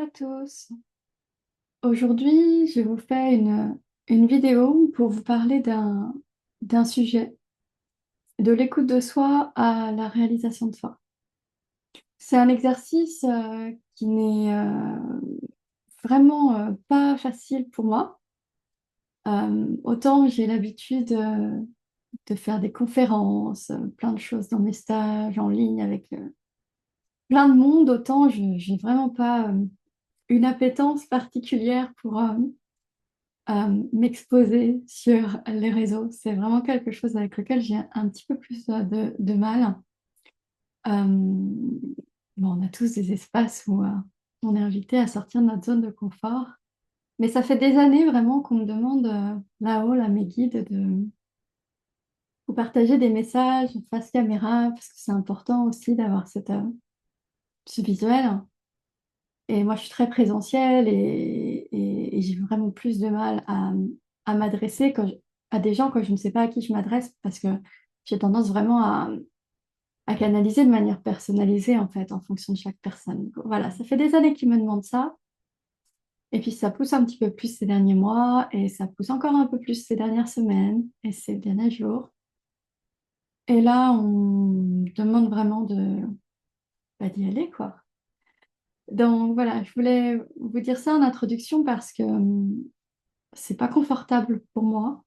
à tous. Aujourd'hui, je vous fais une vidéo pour vous parler d'un sujet, de l'écoute de soi à la réalisation de soi. C'est un exercice qui n'est vraiment pas facile pour moi. Autant j'ai l'habitude de faire des conférences, plein de choses dans mes stages en ligne avec plein de monde, autant je j'ai vraiment pas une appétence particulière pour m'exposer sur les réseaux. C'est vraiment quelque chose avec lequel j'ai un petit peu plus de mal. Bon, on a tous des espaces où on est invité à sortir de notre zone de confort. Mais ça fait des années vraiment qu'on me demande là-haut, là, mes guides, de vous partager des messages face caméra, parce que c'est important aussi d'avoir ce visuel. Et moi, je suis très présentielle et j'ai vraiment plus de mal à m'adresser à des gens quand je ne sais pas à qui je m'adresse parce que j'ai tendance vraiment à canaliser de manière personnalisée en fait, en fonction de chaque personne. Donc, voilà, ça fait des années qu'ils me demandent ça. Et puis ça pousse un petit peu plus ces derniers mois et ça pousse encore un peu plus ces dernières semaines et ces derniers jours. Et là, on me demande vraiment d'y aller, quoi. Donc voilà, je voulais vous dire ça en introduction parce que c'est pas confortable pour moi.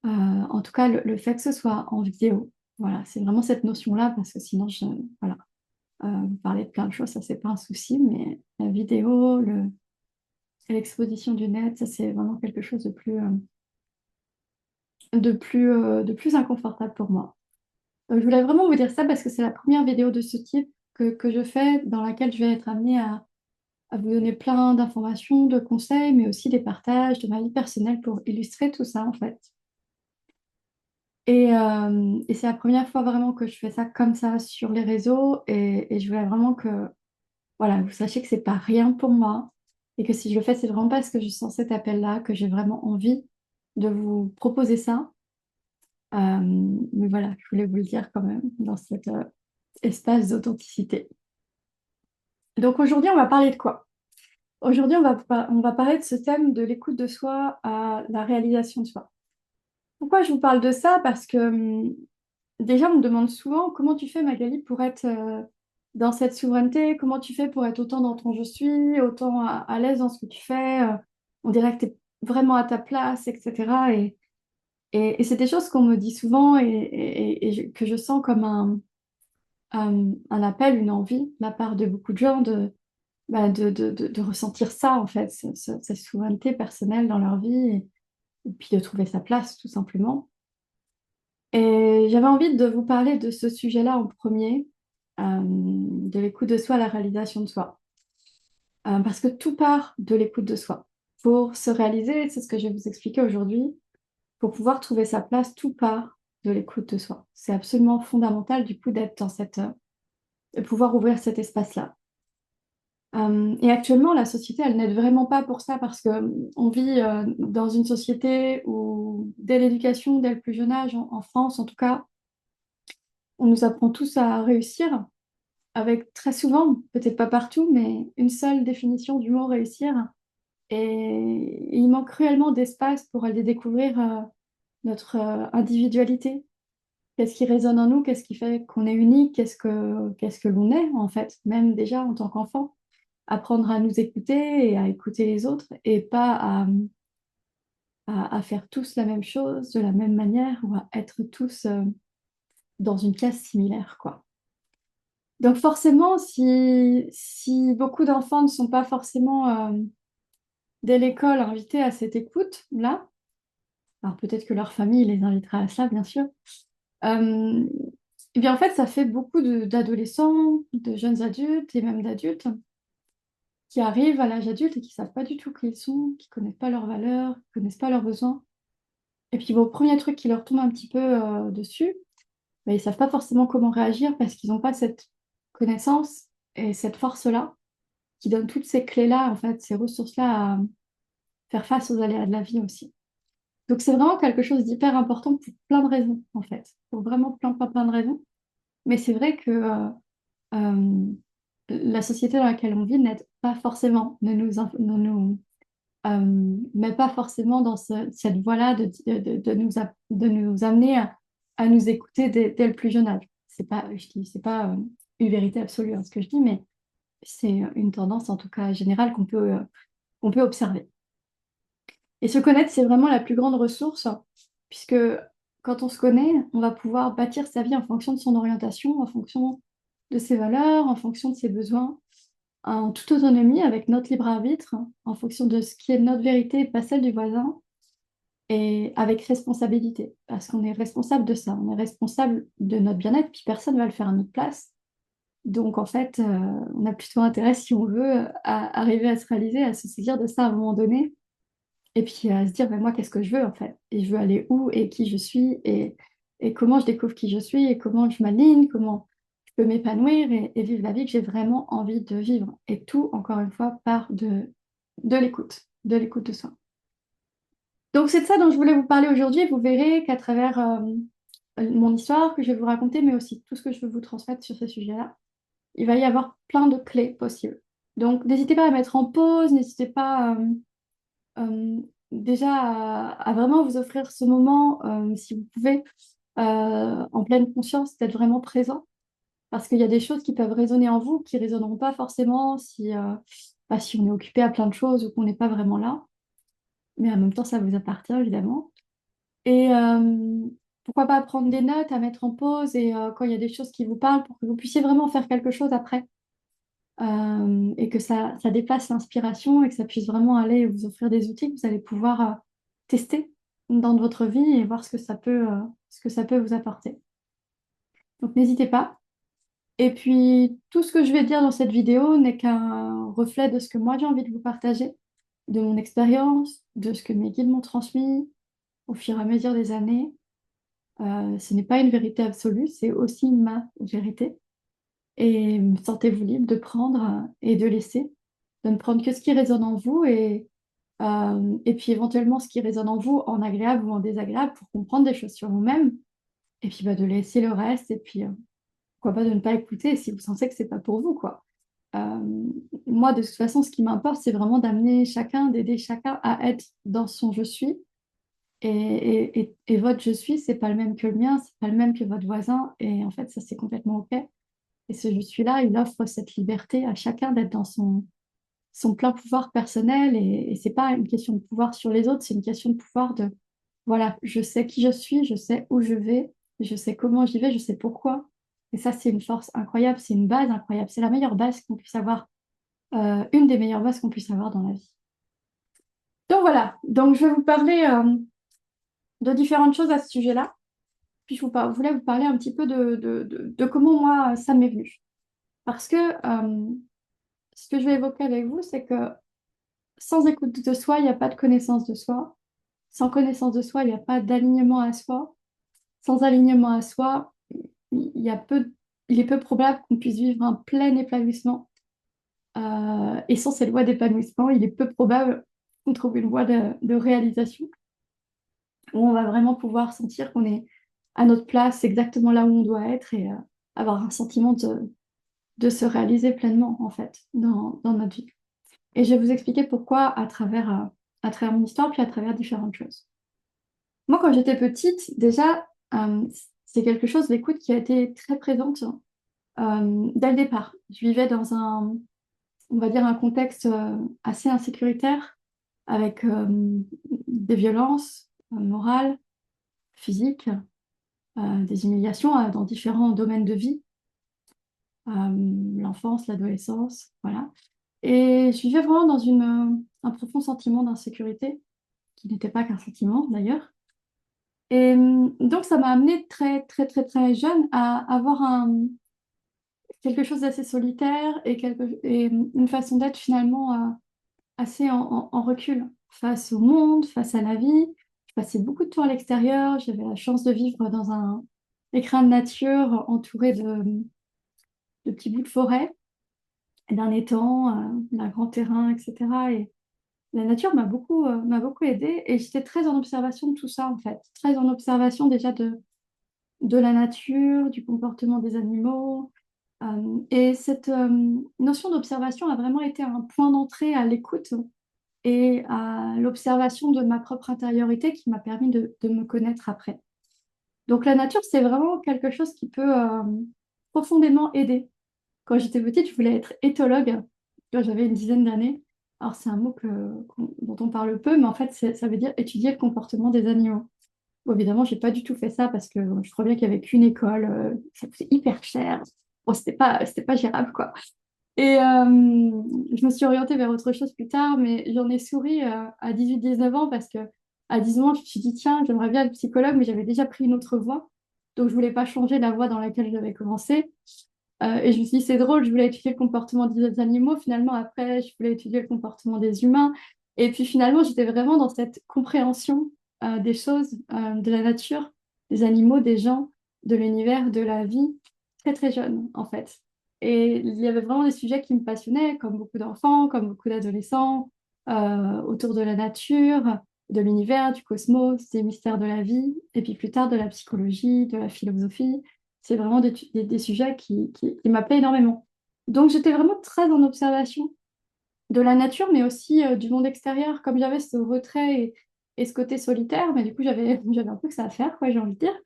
En tout cas, le fait que ce soit en vidéo. Voilà, c'est vraiment cette notion-là parce que sinon, voilà, vous parlez de plein de choses, ça c'est pas un souci, mais la vidéo, l'exposition du net, ça c'est vraiment quelque chose de plus inconfortable pour moi. Je voulais vraiment vous dire ça parce que c'est la première vidéo de ce type que je fais dans laquelle je vais être amenée à vous donner plein d'informations, de conseils, mais aussi des partages de ma vie personnelle pour illustrer tout ça en fait. Et c'est la première fois vraiment que je fais ça comme ça sur les réseaux et je voulais vraiment que voilà, vous sachiez que c'est pas rien pour moi et que si je le fais, c'est vraiment parce que je sens cet appel-là, que j'ai vraiment envie de vous proposer ça. Mais voilà, je voulais vous le dire quand même dans cet espace d'authenticité. Donc aujourd'hui, on va parler de quoi? Aujourd'hui, on va parler de ce thème de l'écoute de soi à la réalisation de soi. Pourquoi je vous parle de ça? Parce que déjà, on me demande souvent comment tu fais, Magali, pour être dans cette souveraineté, comment tu fais pour être autant dans ton je suis, autant à l'aise dans ce que tu fais, on dirait que tu es vraiment à ta place, etc. Et c'est des choses qu'on me dit souvent que je sens comme un appel, une envie de la part de beaucoup de gens de ressentir ça, en fait, cette souveraineté personnelle dans leur vie et puis de trouver sa place, tout simplement. Et j'avais envie de vous parler de ce sujet-là en premier, de l'écoute de soi à la réalisation de soi. Parce que tout part de l'écoute de soi. Pour se réaliser, c'est ce que je vais vous expliquer aujourd'hui, pour pouvoir trouver sa place, tout part de l'écoute de soi. C'est absolument fondamental du coup d'être dans de pouvoir ouvrir cet espace-là. Et actuellement, la société, elle n'aide vraiment pas pour ça parce que on vit dans une société où, dès l'éducation, dès le plus jeune âge, en France en tout cas, on nous apprend tous à réussir avec très souvent, peut-être pas partout, mais une seule définition du mot réussir. Et il manque cruellement d'espace pour aller découvrir notre individualité. Qu'est-ce qui résonne en nous? Qu'est-ce qui fait qu'on est unique? Qu'est-ce que l'on est en fait, même déjà en tant qu'enfant? Apprendre à nous écouter et à écouter les autres et pas à faire tous la même chose de la même manière ou à être tous dans une case similaire, quoi. Donc forcément, si beaucoup d'enfants ne sont pas forcément dès l'école invités à cette écoute-là, alors peut-être que leur famille les invitera à ça, bien sûr, euh, et bien en fait, ça fait beaucoup d'adolescents, de jeunes adultes et même d'adultes qui arrivent à l'âge adulte et qui savent pas du tout qui ils sont, qui connaissent pas leurs valeurs, qui connaissent pas leurs besoins. Et puis, au premier truc qui leur tombe un petit peu dessus, ben, ils savent pas forcément comment réagir parce qu'ils n'ont pas cette connaissance et cette force-là qui donne toutes ces clés-là, en fait, ces ressources-là à faire face aux aléas de la vie aussi. Donc, c'est vraiment quelque chose d'hyper important pour plein de raisons, en fait. Pour vraiment plein de raisons. Mais c'est vrai que euh, la société dans laquelle on vit n'aide pas forcément, met pas forcément dans cette voie-là de nous amener à nous écouter dès le plus jeune âge. C'est pas une vérité absolue, hein, ce que je dis, mais c'est une tendance, en tout cas générale, qu'on peut observer. Et se connaître, c'est vraiment la plus grande ressource, puisque quand on se connaît, on va pouvoir bâtir sa vie en fonction de son orientation, en fonction de ses valeurs, en fonction de ses besoins, en toute autonomie, avec notre libre arbitre, en fonction de ce qui est notre vérité et pas celle du voisin, et avec responsabilité, parce qu'on est responsable de ça, on est responsable de notre bien-être, puis personne ne va le faire à notre place. Donc en fait, on a plutôt intérêt, si on veut, à arriver à se réaliser, à se saisir de ça à un moment donné, et puis à se dire, ben, moi, qu'est-ce que je veux en fait? Et je veux aller où et qui je suis et comment je découvre qui je suis et comment je m'aligne, comment je peux m'épanouir et vivre la vie que j'ai vraiment envie de vivre. Et tout, encore une fois, part de l'écoute de soi. Donc c'est de ça dont je voulais vous parler aujourd'hui. Vous verrez qu'à travers mon histoire que je vais vous raconter, mais aussi tout ce que je veux vous transmettre sur ce sujet-là, il va y avoir plein de clés possibles. Donc n'hésitez pas à mettre en pause, n'hésitez pas euh, déjà à vraiment vous offrir ce moment, si vous pouvez, en pleine conscience, d'être vraiment présent, parce qu'il y a des choses qui peuvent résonner en vous, qui ne résonneront pas forcément si on est occupé à plein de choses ou qu'on n'est pas vraiment là. Mais en même temps, ça vous appartient, évidemment. Et pourquoi pas prendre des notes, à mettre en pause et quand il y a des choses qui vous parlent, pour que vous puissiez vraiment faire quelque chose après. Et que ça dépasse l'inspiration et que ça puisse vraiment aller vous offrir des outils que vous allez pouvoir tester dans votre vie et voir ce que ça peut vous apporter. Donc n'hésitez pas. Et puis tout ce que je vais dire dans cette vidéo n'est qu'un reflet de ce que moi j'ai envie de vous partager, de mon expérience, de ce que mes guides m'ont transmis au fur et à mesure des années. Ce n'est pas une vérité absolue, c'est aussi ma vérité. Et sentez-vous libre de prendre et de laisser, de ne prendre que ce qui résonne en vous et puis éventuellement ce qui résonne en vous en agréable ou en désagréable pour comprendre des choses sur vous-même. Et puis bah, de laisser le reste et puis pourquoi pas de ne pas écouter si vous sentez que c'est pas pour vous, quoi. Euh, Moi, de toute façon, ce qui m'importe, c'est vraiment d'amener chacun, d'aider chacun à être dans son je suis. Et votre je suis, c'est pas le même que le mien, c'est pas le même que votre voisin. Et en fait, ça, c'est complètement OK. Et ce je suis-là, il offre cette liberté à chacun d'être dans son plein pouvoir personnel. Et c'est pas une question de pouvoir sur les autres, c'est une question de pouvoir de, voilà, je sais qui je suis, je sais où je vais, je sais comment j'y vais, je sais pourquoi. Et ça, c'est une force incroyable, c'est une base incroyable. C'est la meilleure base qu'on puisse avoir, une des meilleures bases qu'on puisse avoir dans la vie. Donc voilà, donc je vais vous parler de différentes choses à ce sujet-là. Puis voulais vous parler un petit peu de comment moi ça m'est venu. Parce que ce que je vais évoquer avec vous, c'est que sans écoute de soi, il n'y a pas de connaissance de soi. Sans connaissance de soi, il n'y a pas d'alignement à soi. Sans alignement à soi, il y a il est peu probable qu'on puisse vivre un plein épanouissement. Et sans cette voie d'épanouissement, il est peu probable qu'on trouve une voie de réalisation où on va vraiment pouvoir sentir qu'on est à notre place, exactement là où on doit être et avoir un sentiment de se réaliser pleinement, en fait, dans notre vie. Et je vais vous expliquer pourquoi à travers mon histoire, puis à travers différentes choses. Moi, quand j'étais petite, déjà, c'est quelque chose, l'écoute, qui a été très présente dès le départ. Je vivais dans on va dire, un contexte assez insécuritaire, avec des violences morales, physiques, des humiliations dans différents domaines de vie, l'enfance, l'adolescence, voilà. Et je vivais vraiment dans un profond sentiment d'insécurité, qui n'était pas qu'un sentiment d'ailleurs. Et donc, ça m'a amené très, très, très, très jeune à avoir quelque chose d'assez solitaire et une façon d'être finalement assez en recul face au monde, face à la vie. Je passais beaucoup de temps à l'extérieur. J'avais la chance de vivre dans un écrin de nature entouré de petits bouts de forêt, d'un étang, d'un grand terrain, etc. Et la nature m'a beaucoup aidée et j'étais très en observation de tout ça, en fait. Très en observation déjà de la nature, du comportement des animaux, Et cette notion d'observation a vraiment été un point d'entrée à l'écoute et à l'observation de ma propre intériorité qui m'a permis de me connaître après. Donc la nature, c'est vraiment quelque chose qui peut profondément aider. Quand j'étais petite, je voulais être éthologue quand j'avais une dizaine d'années. Alors c'est un mot dont on parle peu, mais en fait, ça veut dire étudier le comportement des animaux. Bon, évidemment, j'ai pas du tout fait ça parce que je crois bien qu'il n'y avait qu'une école, ça coûtait hyper cher. Bon, c'était pas gérable, quoi. Et je me suis orientée vers autre chose plus tard, mais j'en ai souri à 18-19 ans parce que à 10 ans, je me suis dit, tiens, j'aimerais bien être psychologue, mais j'avais déjà pris une autre voie. Donc, je voulais pas changer la voie dans laquelle j'avais commencé. Et je me suis dit, c'est drôle, je voulais étudier le comportement des animaux. Finalement, après, je voulais étudier le comportement des humains. Et puis, finalement, j'étais vraiment dans cette compréhension des choses, de la nature, des animaux, des gens, de l'univers, de la vie, très, très jeune, en fait. Et il y avait vraiment des sujets qui me passionnaient, comme beaucoup d'enfants, comme beaucoup d'adolescents, autour de la nature, de l'univers, du cosmos, des mystères de la vie, et puis plus tard de la psychologie, de la philosophie. C'est vraiment des sujets qui m'appelaient énormément. Donc j'étais vraiment très en observation de la nature, mais aussi du monde extérieur. Comme j'avais ce retrait et ce côté solitaire, mais du coup j'avais un peu que ça à faire, quoi, j'ai envie de dire.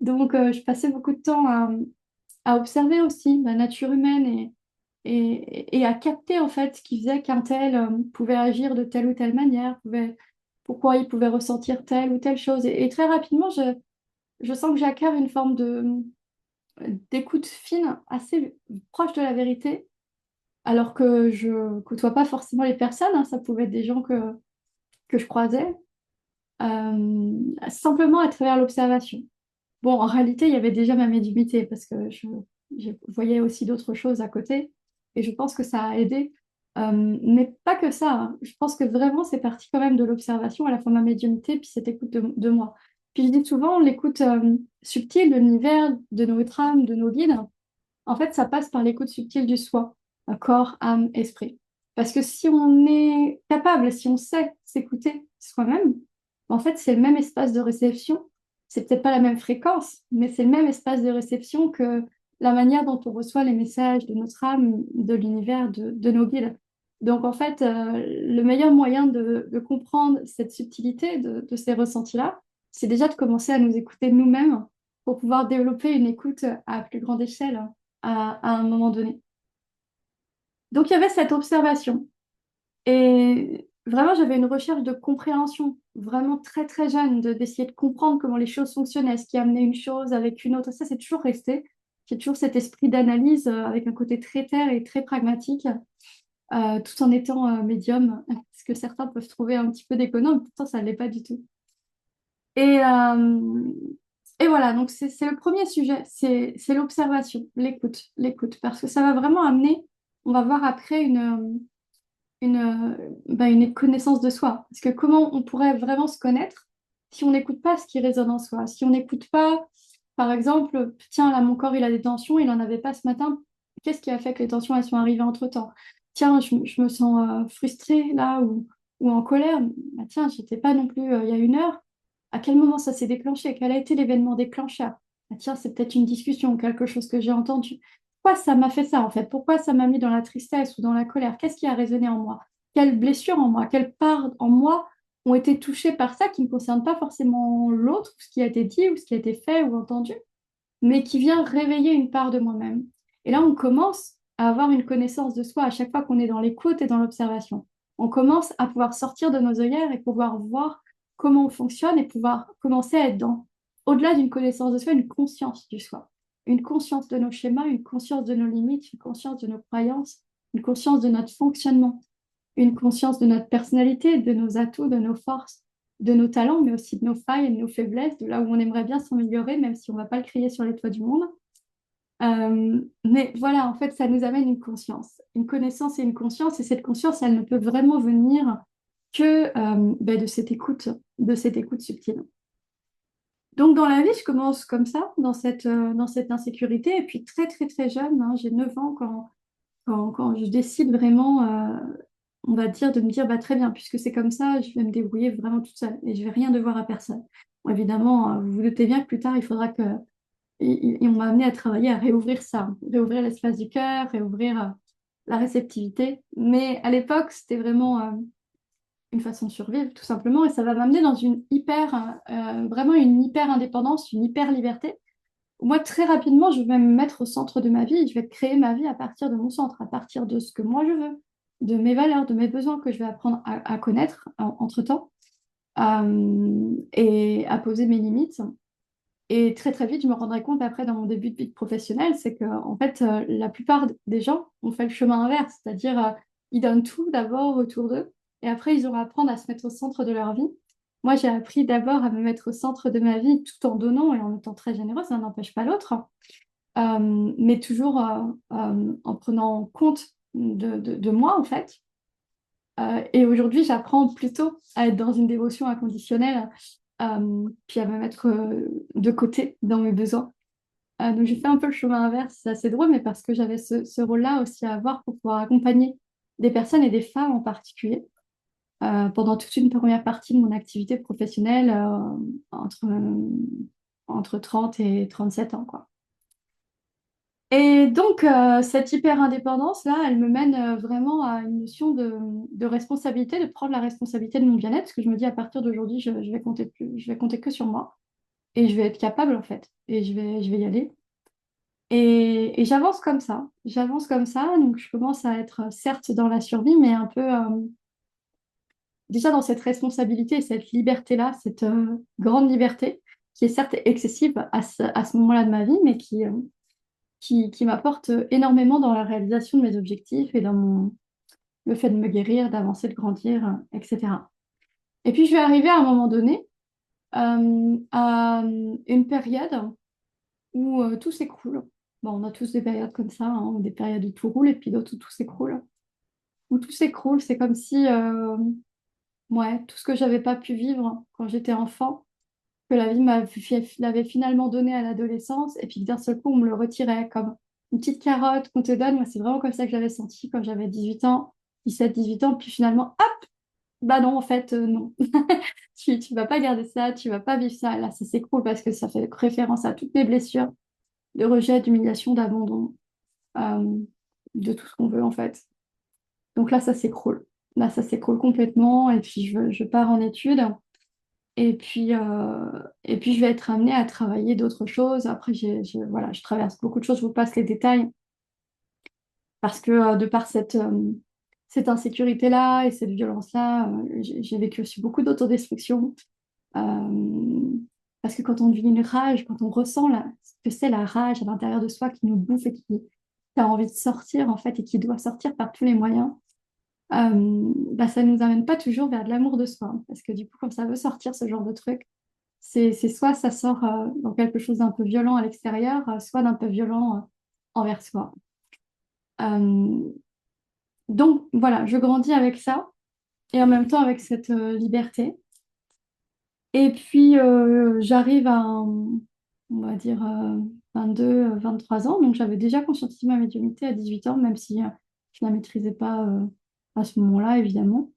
Donc je passais beaucoup de temps à observer aussi la nature humaine et à capter en fait ce qui faisait qu'un tel pouvait agir de telle ou telle manière, pourquoi il pouvait ressentir telle ou telle chose. Et très rapidement, je sens que j'acquiers une forme d'écoute fine, assez proche de la vérité, alors que je côtoie pas forcément les personnes, hein, ça pouvait être des gens que je croisais, simplement à travers l'observation. Bon, en réalité, il y avait déjà ma médiumnité parce que je voyais aussi d'autres choses à côté et je pense que ça a aidé. Mais pas que ça, hein. Je pense que vraiment, c'est parti quand même de l'observation, à la fois ma médiumnité, puis cette écoute de moi. Puis je dis souvent, l'écoute subtile de l'univers, de notre âme, de nos guides, en fait, ça passe par l'écoute subtile du soi, corps, âme, esprit. Parce que si on est capable, si on sait s'écouter soi-même, en fait, c'est le même espace de réception. C'est peut-être pas la même fréquence, mais c'est le même espace de réception que la manière dont on reçoit les messages de notre âme, de l'univers, de nos guides. Donc, en fait, le meilleur moyen de comprendre cette subtilité de ces ressentis-là, c'est déjà de commencer à nous écouter nous-mêmes pour pouvoir développer une écoute à plus grande échelle à un moment donné. Donc il y avait cette observation. Et vraiment, j'avais une recherche de compréhension, vraiment très très jeune, d'essayer de comprendre comment les choses fonctionnaient, ce qui amenait une chose avec une autre. Ça, c'est toujours resté. J'ai toujours cet esprit d'analyse avec un côté très terre et très pragmatique, tout en étant médium, ce que certains peuvent trouver un petit peu déconnant, mais pourtant ça ne l'est pas du tout. Et, euh, et voilà, donc c'est le premier sujet, c'est l'observation, l'écoute, parce que ça va vraiment amener, on va voir après une connaissance de soi. Parce que comment on pourrait vraiment se connaître si on n'écoute pas ce qui résonne en soi, si on n'écoute pas, par exemple, tiens, là, mon corps, il a des tensions, il n'en avait pas ce matin, qu'est-ce qui a fait que les tensions, elles sont arrivées entre-temps? Tiens, je me sens frustrée là ou en colère. Bah, tiens, j'étais pas non plus il y a une heure. À quel moment ça s'est déclenché? Quel a été l'événement déclencheur? Ah, tiens, c'est peut-être une discussion, quelque chose que j'ai entendu. Pourquoi ça m'a fait ça en fait? Pourquoi ça m'a mis dans la tristesse ou dans la colère? Qu'est-ce qui a résonné en moi? Quelles blessures en moi? Quelles parts en moi ont été touchées par ça qui ne concerne pas forcément l'autre, ou ce qui a été dit, ou ce qui a été fait ou entendu, mais qui vient réveiller une part de moi-même. Et là, on commence à avoir une connaissance de soi à chaque fois qu'on est dans l'écoute et dans l'observation. On commence à pouvoir sortir de nos œillères et pouvoir voir comment on fonctionne et pouvoir commencer à être dans, au-delà d'une connaissance de soi, une conscience du soi. Une conscience de nos schémas, une conscience de nos limites, une conscience de nos croyances, une conscience de notre fonctionnement, une conscience de notre personnalité, de nos atouts, de nos forces, de nos talents, mais aussi de nos failles et de nos faiblesses, de là où on aimerait bien s'améliorer, même si on ne va pas le crier sur les toits du monde. Mais voilà, en fait, ça nous amène une conscience, une connaissance et une conscience, et cette conscience, elle ne peut vraiment venir que de cette écoute subtile. Donc dans la vie, je commence comme ça, dans cette insécurité, et puis très très très jeune, hein, j'ai 9 ans quand je décide vraiment, on va dire, de me dire, bah, très bien, puisque c'est comme ça, je vais me débrouiller vraiment toute seule et je vais rien devoir à personne. Bon, évidemment, vous vous doutez bien que plus tard, il faudra que et on m'a amené à travailler, à réouvrir ça, réouvrir l'espace du cœur, réouvrir la réceptivité. Mais à l'époque, c'était vraiment une façon de survivre, tout simplement, et ça va m'amener dans vraiment une hyper indépendance, une hyper liberté. Moi, très rapidement, je vais me mettre au centre de ma vie, je vais créer ma vie à partir de mon centre, à partir de ce que moi je veux, de mes valeurs, de mes besoins que je vais apprendre à connaître entre-temps, et à poser mes limites. Et très très vite, je me rendrai compte après dans mon début de vie professionnelle, c'est que en fait, la plupart des gens ont fait le chemin inverse, c'est-à-dire ils donnent tout d'abord autour d'eux, et après ils auront à apprendre à se mettre au centre de leur vie. Moi, j'ai appris d'abord à me mettre au centre de ma vie tout en donnant et en étant très généreuse, ça n'empêche pas l'autre, mais toujours en prenant compte de moi en fait. Et aujourd'hui, j'apprends plutôt à être dans une dévotion inconditionnelle, puis à me mettre de côté dans mes besoins. Donc j'ai fait un peu le chemin inverse, c'est assez drôle, mais parce que j'avais ce rôle-là aussi à avoir pour pouvoir accompagner des personnes et des femmes en particulier pendant toute une première partie de mon activité professionnelle entre, entre 30 et 37 ans, quoi. Et donc, cette hyper-indépendance-là, elle me mène vraiment à une notion de responsabilité, de prendre la responsabilité de mon bien-être, parce que je me dis à partir d'aujourd'hui, je vais compter que sur moi et je vais être capable, en fait, et je vais y aller. Et j'avance comme ça, donc je commence à être certes dans la survie, mais un peu déjà dans cette responsabilité, cette liberté-là, cette grande liberté, qui est certes excessive à ce moment-là de ma vie, mais qui m'apporte énormément dans la réalisation de mes objectifs et dans le fait de me guérir, d'avancer, de grandir, etc. Et puis je vais arriver à un moment donné à une période où tout s'écroule. Bon, on a tous des périodes comme ça, hein, des périodes où tout roule et puis d'autres où tout s'écroule. Où tout s'écroule, c'est comme si ouais, tout ce que j'avais pas pu vivre quand j'étais enfant, que la vie m'avait finalement donné à l'adolescence, et puis que d'un seul coup, on me le retirait comme une petite carotte qu'on te donne. Moi, c'est vraiment comme ça que j'avais senti quand j'avais 18 ans, 17, 18 ans, puis finalement, ah, bah non, en fait, non. Tu vas pas garder ça, tu vas pas vivre ça. Là, ça s'écroule parce que ça fait référence à toutes mes blessures de rejet, d'humiliation, d'abandon, euh, de tout ce qu'on veut, en fait. Donc là, ça s'écroule. Là, ça s'écroule complètement, et puis je pars en études. Et puis, je vais être amenée à travailler d'autres choses. Après, voilà, je traverse beaucoup de choses, je vous passe les détails, parce que de par cette insécurité-là et cette violence-là, j'ai vécu aussi beaucoup d'autodestruction. Euh, Parce que quand on vit une rage, quand on ressent ce que c'est la rage à l'intérieur de soi qui nous bouffe et qui a envie de sortir, en fait, et qui doit sortir par tous les moyens, bah, ça ne nous amène pas toujours vers de l'amour de soi. Parce que du coup, quand ça veut sortir, ce genre de truc, c'est soit ça sort dans quelque chose d'un peu violent à l'extérieur, soit d'un peu violent envers soi. Euh, donc voilà, je grandis avec ça et en même temps avec cette liberté. Et puis j'arrive à, on va dire, 22, 23 ans. Donc j'avais déjà conscientisé ma médiumnité à 18 ans, même si je ne la maîtrisais pas à ce moment-là, évidemment.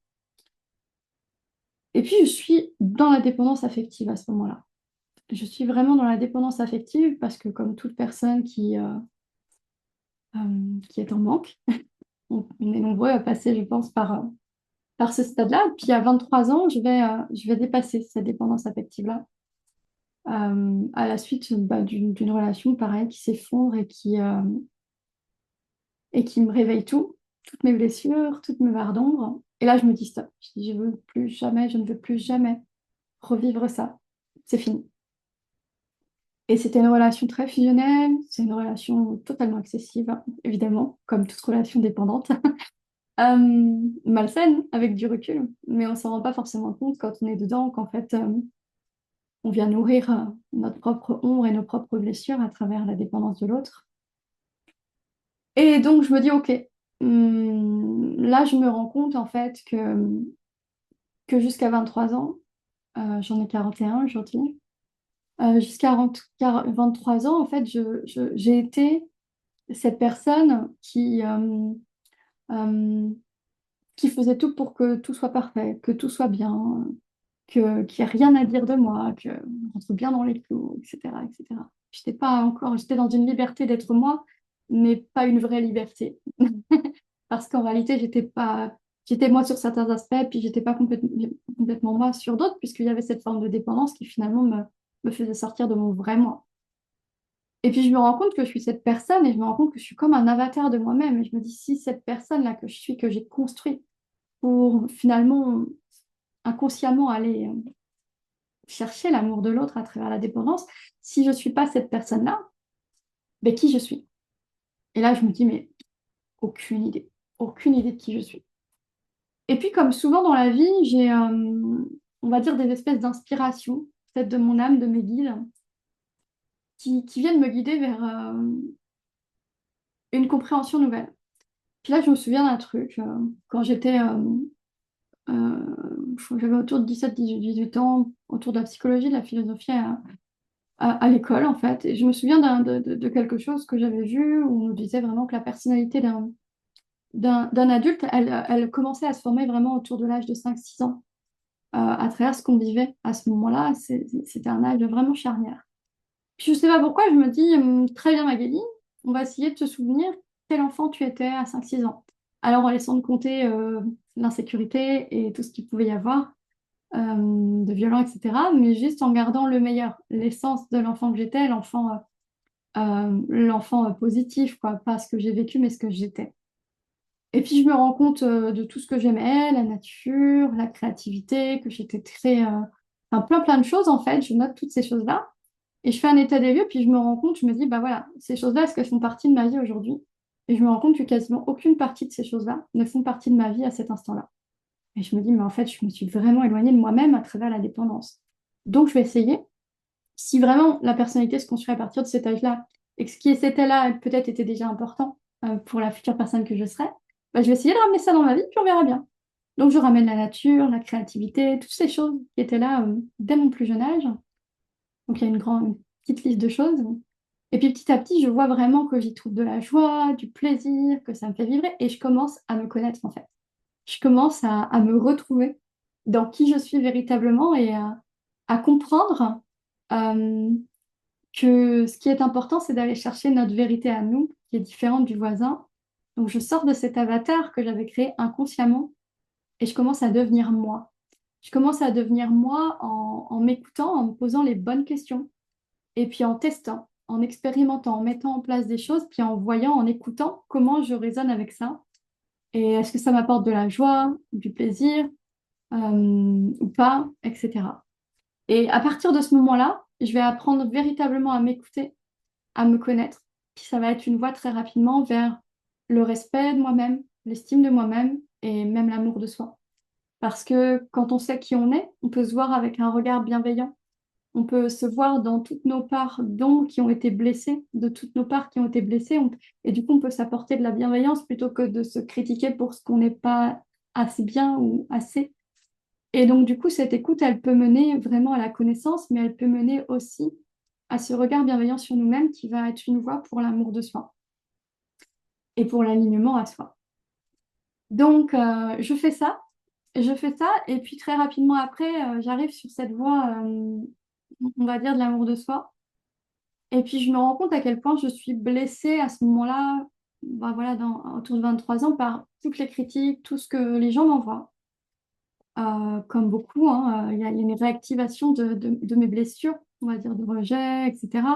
Et puis je suis dans la dépendance affective à ce moment-là. Je suis vraiment dans la dépendance affective parce que comme toute personne qui est en manque, on est nombreux à passer, je pense, par ce stade-là. Puis à 23 ans, je vais dépasser cette dépendance affective-là à la suite bah, d'une relation pareille qui s'effondre et qui me réveille toutes mes blessures, toutes mes barres d'ombre. Et là, je me dis stop. Je dis, je veux plus jamais, je ne veux plus jamais revivre ça. C'est fini. Et c'était une relation très fusionnelle, c'est une relation totalement excessive, hein, évidemment, comme toute relation dépendante. Malsaine avec du recul, mais on s'en rend pas forcément compte quand on est dedans, qu'en fait, on vient nourrir notre propre ombre et nos propres blessures à travers la dépendance de l'autre. Et donc, je me dis, OK, là, je me rends compte, en fait, que jusqu'à 23 ans, j'en ai 41 aujourd'hui, jusqu'à 23 ans, en fait, j'ai été cette personne euh, qui faisait tout pour que tout soit parfait, que tout soit bien, qu'il n'y a rien à dire de moi, que je rentre bien dans les clous, etc., etc. J'étais pas encore, j'étais dans une liberté d'être moi, mais pas une vraie liberté. Parce qu'en réalité, j'étais moi sur certains aspects, puis j'étais pas complètement moi sur d'autres, puisqu'il y avait cette forme de dépendance qui finalement me faisait sortir de mon vrai moi. Et puis je me rends compte que je suis cette personne et je me rends compte que je suis comme un avatar de moi-même. Et je me dis, si cette personne-là que je suis, que j'ai construite pour finalement inconsciemment aller chercher l'amour de l'autre à travers la dépendance, si je ne suis pas cette personne-là, ben qui je suis? Et là, je me dis, mais aucune idée de qui je suis. Et puis, comme souvent dans la vie, j'ai, on va dire, des espèces d'inspirations, peut-être de mon âme, de mes guides, qui viennent me guider vers une compréhension nouvelle. Puis là, je me souviens d'un truc, quand j'étais, je crois que j'avais autour de 17, 18 ans, autour de la psychologie, de la philosophie à l'école, en fait. Et je me souviens de quelque chose que j'avais vu où on nous disait vraiment que la personnalité d'un adulte, elle commençait à se former vraiment autour de l'âge de 5 6 ans. À travers ce qu'on vivait à ce moment-là, c'était un âge vraiment charnière. Puis je ne sais pas pourquoi, je me dis, très bien Magali, on va essayer de te souvenir quel enfant tu étais à 5 6 ans. Alors en laissant de compter l'insécurité et tout ce qu'il pouvait y avoir, de violent, etc., mais juste en gardant le meilleur, l'essence de l'enfant que j'étais, l'enfant positif, quoi, pas ce que j'ai vécu, mais ce que j'étais. Et puis je me rends compte de tout ce que j'aimais, la nature, la créativité, que j'étais enfin, plein de choses en fait. Je note toutes ces choses-là et je fais un état des lieux, puis je me rends compte, je me dis, bah voilà, ces choses-là, est-ce qu'elles font partie de ma vie aujourd'hui? Et je me rends compte que quasiment aucune partie de ces choses-là ne font partie de ma vie à cet instant-là. Et je me dis, mais en fait, je me suis vraiment éloignée de moi-même à travers la dépendance. Donc je vais essayer, si vraiment la personnalité se construit à partir de cet âge-là, et que ce qui était là peut-être était déjà important pour la future personne que je serai, bah, je vais essayer de ramener ça dans ma vie, puis on verra bien. Donc je ramène la nature, la créativité, toutes ces choses qui étaient là dès mon plus jeune âge. Donc il y a une petite liste de choses. Et puis petit à petit, je vois vraiment que j'y trouve de la joie, du plaisir, que ça me fait vibrer, et je commence à me connaître en fait. Je commence à me retrouver dans qui je suis véritablement et à comprendre euh, que ce qui est important, c'est d'aller chercher notre vérité à nous, qui est différente du voisin. Donc je sors de cet avatar que j'avais créé inconsciemment et je commence à devenir moi. Je commence à devenir moi en m'écoutant, en me posant les bonnes questions et puis en testant, en expérimentant, en mettant en place des choses, puis en voyant, en écoutant comment je résonne avec ça. Et est-ce que ça m'apporte de la joie, du plaisir ou pas, etc. Et à partir de ce moment-là, je vais apprendre véritablement à m'écouter, à me connaître. Puis ça va être une voie très rapidement vers le respect de moi-même, l'estime de moi-même et même l'amour de soi. Parce que quand on sait qui on est, on peut se voir avec un regard bienveillant. On peut se voir dans toutes nos parts d'ombre qui ont été blessées, de toutes nos parts qui ont été blessées. Et du coup, on peut s'apporter de la bienveillance plutôt que de se critiquer pour ce qu'on n'est pas assez bien ou assez. Et donc, du coup, cette écoute, elle peut mener vraiment à la connaissance, mais elle peut mener aussi à ce regard bienveillant sur nous-mêmes qui va être une voie pour l'amour de soi et pour l'alignement à soi. Donc, je fais ça, et puis très rapidement après, j'arrive sur cette voie, on va dire, de l'amour de soi. Et puis, je me rends compte à quel point je suis blessée à ce moment-là, bah voilà, autour de 23 ans, par toutes les critiques, tout ce que les gens m'envoient. Comme beaucoup, hein, il y a une réactivation de mes blessures, on va dire de rejet, etc.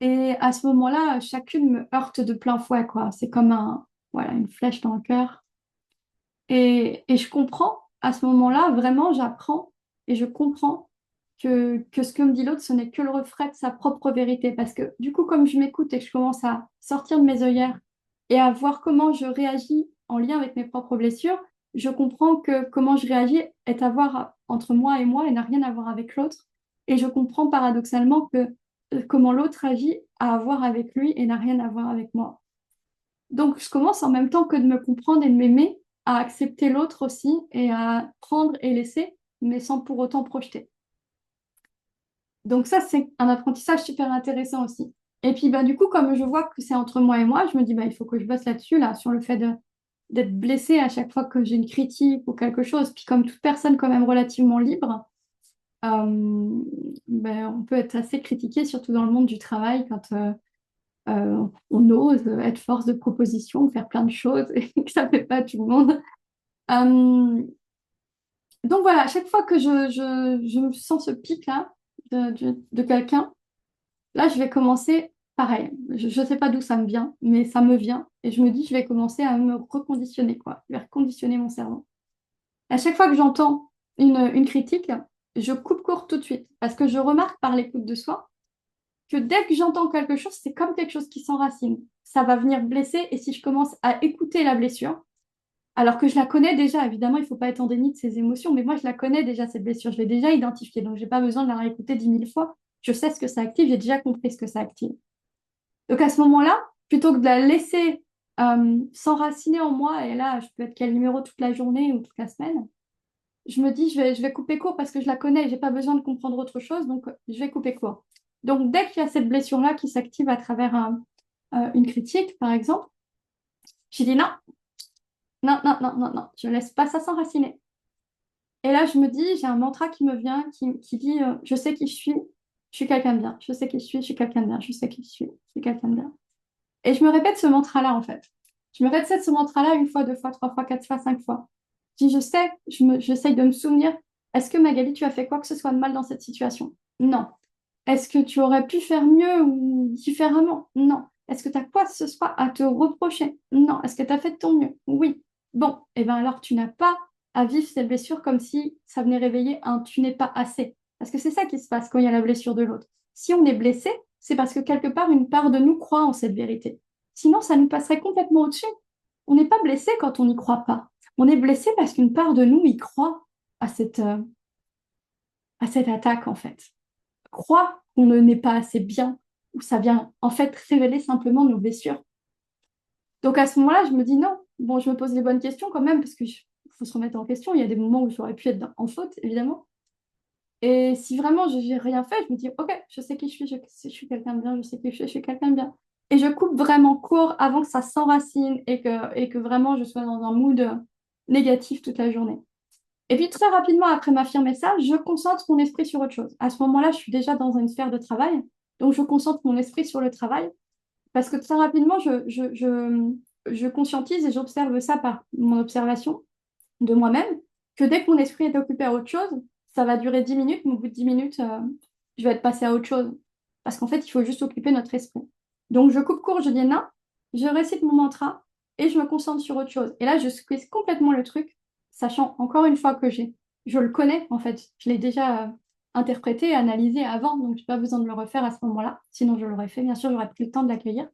Et à ce moment-là, chacune me heurte de plein fouet, quoi. C'est comme voilà, une flèche dans le cœur. Et je comprends, à ce moment-là, vraiment, j'apprends et je comprends que ce que me dit l'autre, ce n'est que le reflet de sa propre vérité. Parce que du coup, comme je m'écoute et que je commence à sortir de mes œillères et à voir comment je réagis en lien avec mes propres blessures, je comprends que comment je réagis est à voir entre moi et n'a rien à voir avec l'autre. Et je comprends paradoxalement que comment l'autre agit a à voir avec lui et n'a rien à voir avec moi. Donc, je commence en même temps que de me comprendre et de m'aimer, à accepter l'autre aussi et à prendre et laisser, mais sans pour autant projeter. Donc ça, c'est un apprentissage super intéressant aussi. Et puis, bah, du coup, comme je vois que c'est entre moi et moi, je me dis, bah, il faut que je bosse là-dessus, là, sur le fait d'être blessée à chaque fois que j'ai une critique ou quelque chose. Puis comme toute personne quand même relativement libre, euh, ben, on peut être assez critiqué, surtout dans le monde du travail, quand on ose être force de proposition, faire plein de choses et que ça ne fait pas tout le monde. Euh, donc voilà, à chaque fois que je me sens ce pic-là de quelqu'un, là, je vais commencer pareil. Je ne sais pas d'où ça me vient, mais ça me vient. Et je me dis, je vais commencer à me reconditionner, quoi. Je vais reconditionner mon cerveau. À chaque fois que j'entends une critique, je coupe court tout de suite. Parce que je remarque par l'écoute de soi que dès que j'entends quelque chose, c'est comme quelque chose qui s'enracine. Ça va venir blesser. Et si je commence à écouter la blessure, alors que je la connais déjà, évidemment, il ne faut pas être en déni de ses émotions, mais moi, je la connais déjà, cette blessure. Je l'ai déjà identifiée. Donc, je n'ai pas besoin de la réécouter 10 000 fois. Je sais ce que ça active. J'ai déjà compris ce que ça active. Donc à ce moment-là, plutôt que de la laisser s'enraciner en moi, et là, je peux être numéro toute la journée ou toute la semaine, je me dis, je vais couper court parce que je la connais, j'ai pas besoin de comprendre autre chose, donc je vais couper court. Donc dès qu'il y a cette blessure-là qui s'active à travers une critique, par exemple, je dis non, non, non, non, non, non, je ne laisse pas ça s'enraciner. Et là, je me dis, j'ai un mantra qui me vient, qui dit, je sais qui je suis quelqu'un de bien, je sais qui je suis quelqu'un de bien, je sais qui je suis quelqu'un de bien. Et je me répète ce mantra-là, en fait. Je me répète ce mantra-là une fois, deux fois, trois fois, quatre fois, cinq fois. Je dis, je sais, j'essaye de me souvenir, est-ce que Magali, tu as fait quoi que ce soit de mal dans cette situation? Non. Est-ce que tu aurais pu faire mieux ou différemment? Non. Est-ce que tu as quoi que ce soit à te reprocher? Non. Est-ce que tu as fait de ton mieux? Oui. Bon, et bien alors tu n'as pas à vivre cette blessure comme si ça venait réveiller un tu n'es pas assez. Parce que c'est ça qui se passe quand il y a la blessure de l'autre. Si on est blessé, c'est parce que quelque part une part de nous croit en cette vérité. Sinon, ça nous passerait complètement au-dessus. On n'est pas blessé quand on n'y croit pas. On est blessé parce qu'une part de nous y croit à à cette attaque, en fait. Croit qu'on ne n'est pas assez bien, ou ça vient en fait révéler simplement nos blessures. Donc à ce moment-là, je me dis non. Bon, je me pose les bonnes questions quand même, parce qu'il faut se remettre en question. Il y a des moments où j'aurais pu être en faute, évidemment. Et si vraiment je n'ai rien fait, je me dis, OK, je sais qui je suis quelqu'un de bien, je sais qui je suis quelqu'un de bien. Et je coupe vraiment court avant que ça s'enracine et que vraiment je sois dans un mood négatif toute la journée. Et puis très rapidement après m'affirmer ça, je concentre mon esprit sur autre chose. À ce moment-là, je suis déjà dans une sphère de travail, donc je concentre mon esprit sur le travail parce que très rapidement, je conscientise et j'observe ça par mon observation de moi-même, que dès que mon esprit est occupé à autre chose, ça va durer 10 minutes, mais au bout de 10 minutes, je vais être passée à autre chose. Parce qu'en fait, il faut juste occuper notre esprit. Donc, je coupe court, je dis non, je récite mon mantra et je me concentre sur autre chose. Et là, je squeeze complètement le truc, sachant encore une fois que je le connais, en fait. Je l'ai déjà interprété et analysé avant, donc je n'ai pas besoin de le refaire à ce moment-là. Sinon, je l'aurais fait. Bien sûr, j'aurais pris le temps de l'accueillir,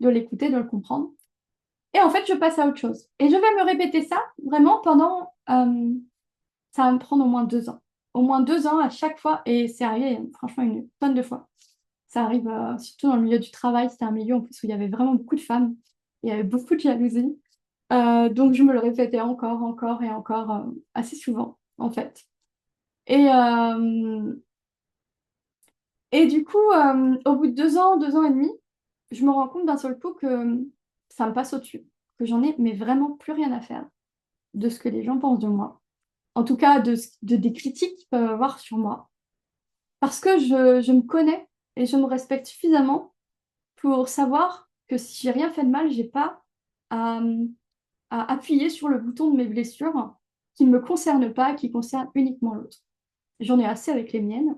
de l'écouter, de le comprendre. Et en fait, je passe à autre chose. Et je vais me répéter ça vraiment pendant, ça va me prendre au moins 2 ans. Au moins 2 ans à chaque fois. Et c'est arrivé, franchement, une tonne de fois. Ça arrive surtout dans le milieu du travail. C'était un milieu en plus où il y avait vraiment beaucoup de femmes. Il y avait beaucoup de jalousie. Donc, je me le répétais encore, encore et encore, assez souvent, en fait. Et, euh, et du coup, au bout de 2 ans, 2 ans et demi, je me rends compte d'un seul coup que ça me passe au-dessus. Que j'en ai mais vraiment plus rien à faire de ce que les gens pensent de moi. En tout cas, des critiques qu'ils peuvent avoir sur moi. Parce que je me connais et je me respecte suffisamment pour savoir que si j'ai rien fait de mal, j'ai pas à, à appuyer sur le bouton de mes blessures qui ne me concernent pas, qui concernent uniquement l'autre. J'en ai assez avec les miennes.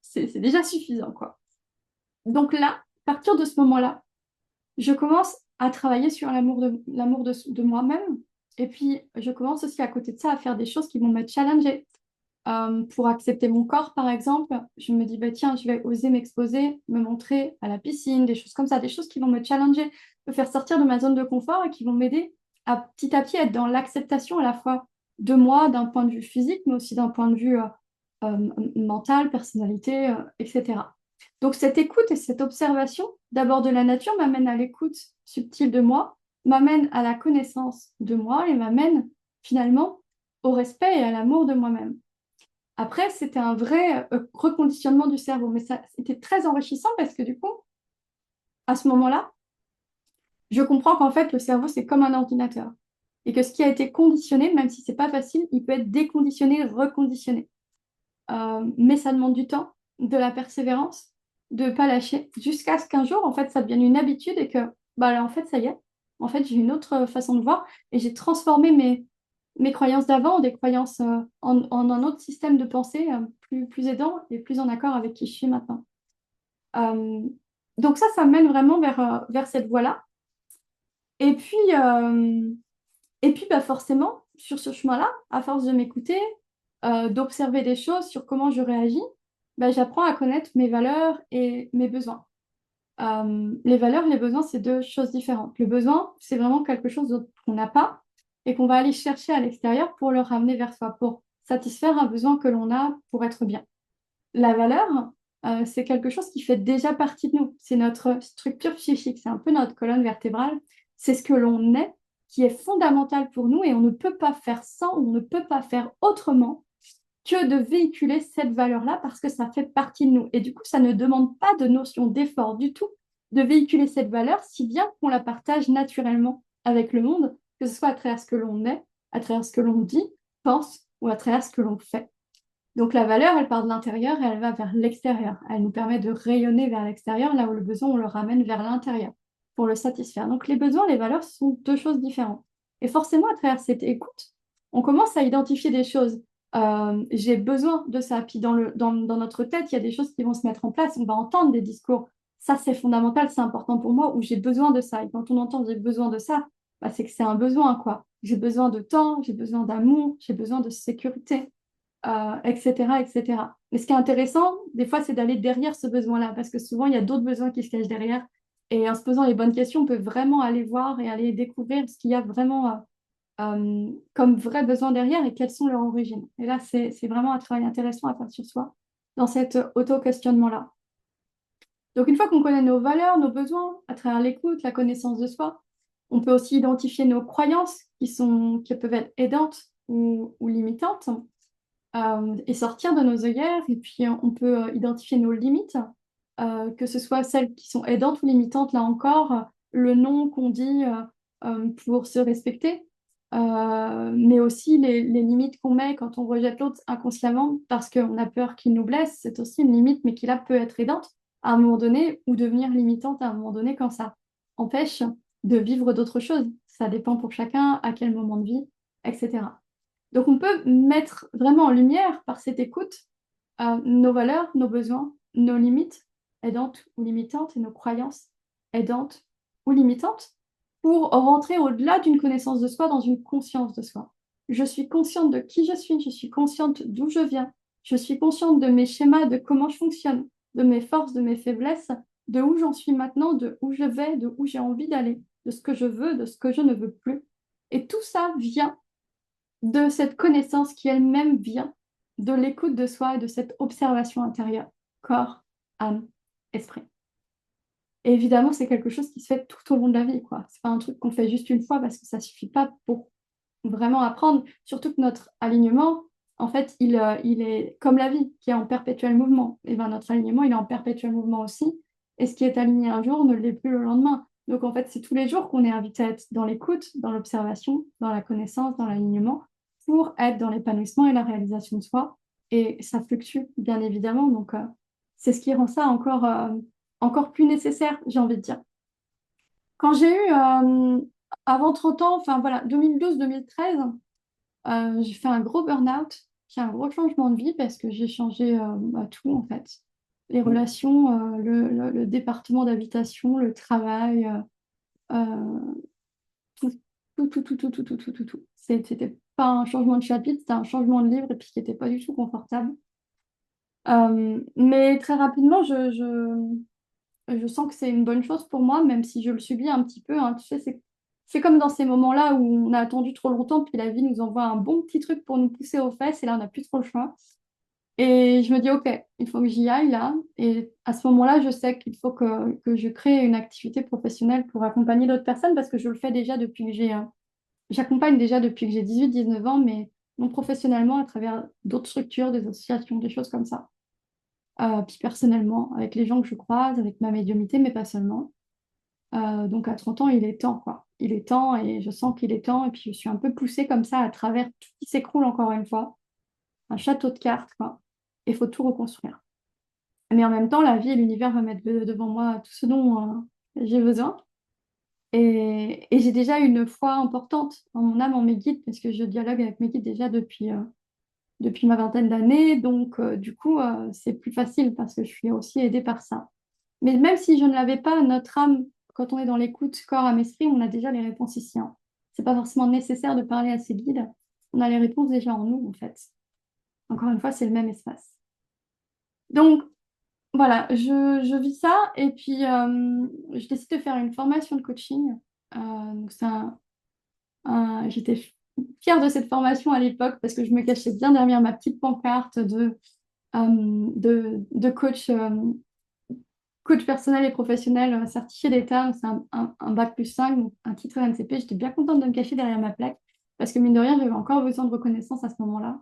C'est déjà suffisant, quoi. Donc là, à partir de ce moment-là, je commence à travailler sur l'amour de moi-même. Et puis, je commence aussi à côté de ça à faire des choses qui vont me challenger. Pour accepter mon corps, par exemple, je me dis, bah, tiens, je vais oser m'exposer, me montrer à la piscine, des choses comme ça, des choses qui vont me challenger, me faire sortir de ma zone de confort et qui vont m'aider à petit être dans l'acceptation à la fois de moi, d'un point de vue physique, mais aussi d'un point de vue mental, personnalité, etc. Donc cette écoute et cette observation, d'abord de la nature, m'amène à l'écoute subtile de moi, m'amène à la connaissance de moi et m'amène finalement au respect et à l'amour de moi-même. Après, c'était un vrai reconditionnement du cerveau, mais ça, c'était très enrichissant parce que du coup, à ce moment-là, je comprends qu'en fait, le cerveau, c'est comme un ordinateur. Et que ce qui a été conditionné, même si c'est pas facile, il peut être déconditionné, reconditionné. Mais ça demande du temps, de la persévérance, de ne pas lâcher, jusqu'à ce qu'un jour, en fait, ça devienne une habitude et que, bah, là, en fait, ça y est. En fait, j'ai une autre façon de voir et j'ai transformé mes croyances d'avant en des croyances, en un autre système de pensée plus aidant et plus en accord avec qui je suis maintenant. Euh, donc ça mène vraiment vers cette voie-là. Et puis, euh, et puis bah forcément, sur ce chemin-là, à force de m'écouter, d'observer des choses sur comment je réagis, bah, j'apprends à connaître mes valeurs et mes besoins. Les valeurs, les besoins, c'est deux choses différentes. Le besoin, c'est vraiment quelque chose qu'on n'a pas et qu'on va aller chercher à l'extérieur pour le ramener vers soi, pour satisfaire un besoin que l'on a pour être bien. La valeur, c'est quelque chose qui fait déjà partie de nous. C'est notre structure psychique, c'est un peu notre colonne vertébrale. C'est ce que l'on est, qui est fondamental pour nous et on ne peut pas faire sans, on ne peut pas faire autrement que de véhiculer cette valeur-là parce que ça fait partie de nous. Et du coup, ça ne demande pas de notion d'effort du tout de véhiculer cette valeur, si bien qu'on la partage naturellement avec le monde, que ce soit à travers ce que l'on est, à travers ce que l'on dit, pense ou à travers ce que l'on fait. Donc la valeur, elle part de l'intérieur et elle va vers l'extérieur. Elle nous permet de rayonner vers l'extérieur, là où le besoin, on le ramène vers l'intérieur pour le satisfaire. Donc les besoins, les valeurs sont deux choses différentes. Et forcément, à travers cette écoute, on commence à identifier des choses. J'ai besoin de ça. Puis dans notre tête, il y a des choses qui vont se mettre en place. On va entendre des discours. Ça, c'est fondamental, c'est important pour moi, ou j'ai besoin de ça. Et quand on entend j'ai besoin de ça, bah, c'est que c'est un besoin, quoi. J'ai besoin de temps, j'ai besoin d'amour, j'ai besoin de sécurité, etc., etc. Mais ce qui est intéressant, des fois, c'est d'aller derrière ce besoin-là, parce que souvent, il y a d'autres besoins qui se cachent derrière. Et en se posant les bonnes questions, on peut vraiment aller voir et aller découvrir ce qu'il y a vraiment comme vrai besoin derrière et quelles sont leurs origines. Et là, c'est vraiment un travail intéressant à faire sur soi, dans cet auto-questionnement-là. Donc, une fois qu'on connaît nos valeurs, nos besoins, à travers l'écoute, la connaissance de soi, on peut aussi identifier nos croyances qui peuvent être aidantes ou limitantes et sortir de nos œillères. Et puis, on peut identifier nos limites, que ce soit celles qui sont aidantes ou limitantes, là encore, le non qu'on dit pour se respecter, mais aussi les limites qu'on met quand on rejette l'autre inconsciemment parce qu'on a peur qu'il nous blesse. C'est aussi une limite, mais qui là peut être aidante à un moment donné ou devenir limitante à un moment donné quand ça empêche de vivre d'autres choses. Ça dépend pour chacun, à quel moment de vie, etc. Donc, on peut mettre vraiment en lumière par cette écoute nos valeurs, nos besoins, nos limites aidantes ou limitantes et nos croyances aidantes ou limitantes pour rentrer au-delà d'une connaissance de soi dans une conscience de soi. Je suis consciente de qui je suis consciente d'où je viens, je suis consciente de mes schémas, de comment je fonctionne, de mes forces, de mes faiblesses, de où j'en suis maintenant, de où je vais, de où j'ai envie d'aller, de ce que je veux, de ce que je ne veux plus. Et tout ça vient de cette connaissance qui elle-même vient de l'écoute de soi et de cette observation intérieure, corps, âme, esprit. Et évidemment, c'est quelque chose qui se fait tout au long de la vie, quoi. C'est pas un truc qu'on fait juste une fois parce que ça suffit pas pour vraiment apprendre. Surtout que notre alignement, en fait, il est comme la vie qui est en perpétuel mouvement. Et ben notre alignement, il est en perpétuel mouvement aussi. Et ce qui est aligné un jour ne l'est plus le lendemain. Donc en fait, c'est tous les jours qu'on est invité à être dans l'écoute, dans l'observation, dans la connaissance, dans l'alignement, pour être dans l'épanouissement et la réalisation de soi. Et ça fluctue, bien évidemment. Donc c'est ce qui rend ça encore plus nécessaire, j'ai envie de dire. Quand j'ai eu, avant 30 ans, enfin voilà, 2012-2013, j'ai fait un gros burn-out, qui a un gros changement de vie parce que j'ai changé tout en fait. Les relations, le département d'habitation, le travail, euh, tout, tout. C'était pas un changement de chapitre, c'était un changement de livre et puis qui n'était pas du tout confortable. Mais très rapidement, je sens que c'est une bonne chose pour moi, même si je le subis un petit peu, hein. Tu sais, c'est comme dans ces moments-là où on a attendu trop longtemps, puis la vie nous envoie un bon petit truc pour nous pousser aux fesses, et là, on n'a plus trop le choix. Et je me dis, OK, il faut que j'y aille là. Et à ce moment-là, je sais qu'il faut que je crée une activité professionnelle pour accompagner d'autres personnes, parce que je le fais déjà depuis que j'accompagne déjà depuis que j'ai 18-19 ans, mais non professionnellement à travers d'autres structures, des associations, des choses comme ça. Puis personnellement, avec les gens que je croise, avec ma médiumnité, mais pas seulement. Donc à 30 ans, il est temps, quoi. Il est temps et je sens qu'il est temps. Et puis je suis un peu poussée comme ça à travers tout qui s'écroule encore une fois. Un château de cartes, quoi. Il faut tout reconstruire. Mais en même temps, la vie et l'univers va mettre devant moi tout ce dont j'ai besoin. Et j'ai déjà une foi importante en mon âme, en mes guides, parce que je dialogue avec mes guides déjà depuis ma vingtaine d'années. Donc, du coup, c'est plus facile parce que je suis aussi aidée par ça. Mais même si je ne l'avais pas, notre âme, quand on est dans l'écoute corps, âme, esprit, on a déjà les réponses ici, hein. C'est pas forcément nécessaire de parler à ses guides. On a les réponses déjà en nous, en fait. Encore une fois, c'est le même espace. Donc, voilà, je vis ça et puis je décide de faire une formation de coaching. Donc j'étais fière de cette formation à l'époque parce que je me cachais bien derrière ma petite pancarte de coach, coach personnel et professionnel certifié d'État. C'est un bac plus 5, donc un titre NCP. J'étais bien contente de me cacher derrière ma plaque parce que mine de rien, j'avais encore besoin de reconnaissance à ce moment-là.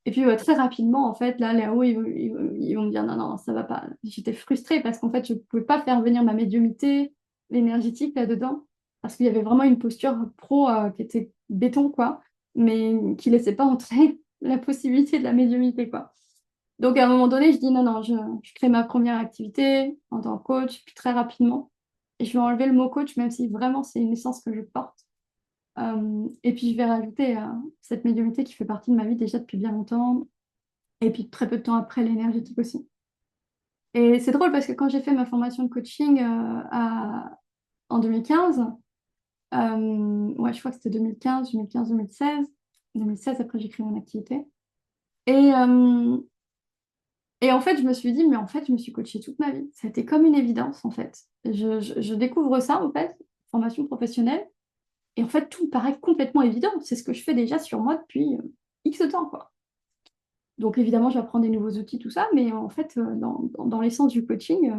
Et puis très rapidement, en fait, là-haut, ils vont me dire non, non, ça va pas. J'étais frustrée parce qu'en fait, je ne pouvais pas faire venir ma médiumnité, l'énergétique là-dedans, parce qu'il y avait vraiment une posture pro qui était béton, quoi, mais qui laissait pas entrer la possibilité de la médiumité, quoi. Donc à un moment donné, je dis non, non, je crée ma première activité en tant que coach, puis très rapidement. Et je vais enlever le mot coach, même si vraiment c'est une essence que je porte. Et puis je vais rajouter cette médiumnité qui fait partie de ma vie déjà depuis bien longtemps, et puis très peu de temps après l'énergétique aussi. Et c'est drôle parce que quand j'ai fait ma formation de coaching en 2015, ouais, je crois que c'était 2015, 2015, 2016, 2016 après j'ai créé mon activité. Et, euh, et en fait, je me suis dit, mais en fait, je me suis coachée toute ma vie. Ça a été comme une évidence en fait. Je découvre ça en fait, formation professionnelle. Et en fait, tout me paraît complètement évident. C'est ce que je fais déjà sur moi depuis X temps, quoi. Donc évidemment, j'apprends des nouveaux outils, tout ça, mais en fait, dans l'essence du coaching,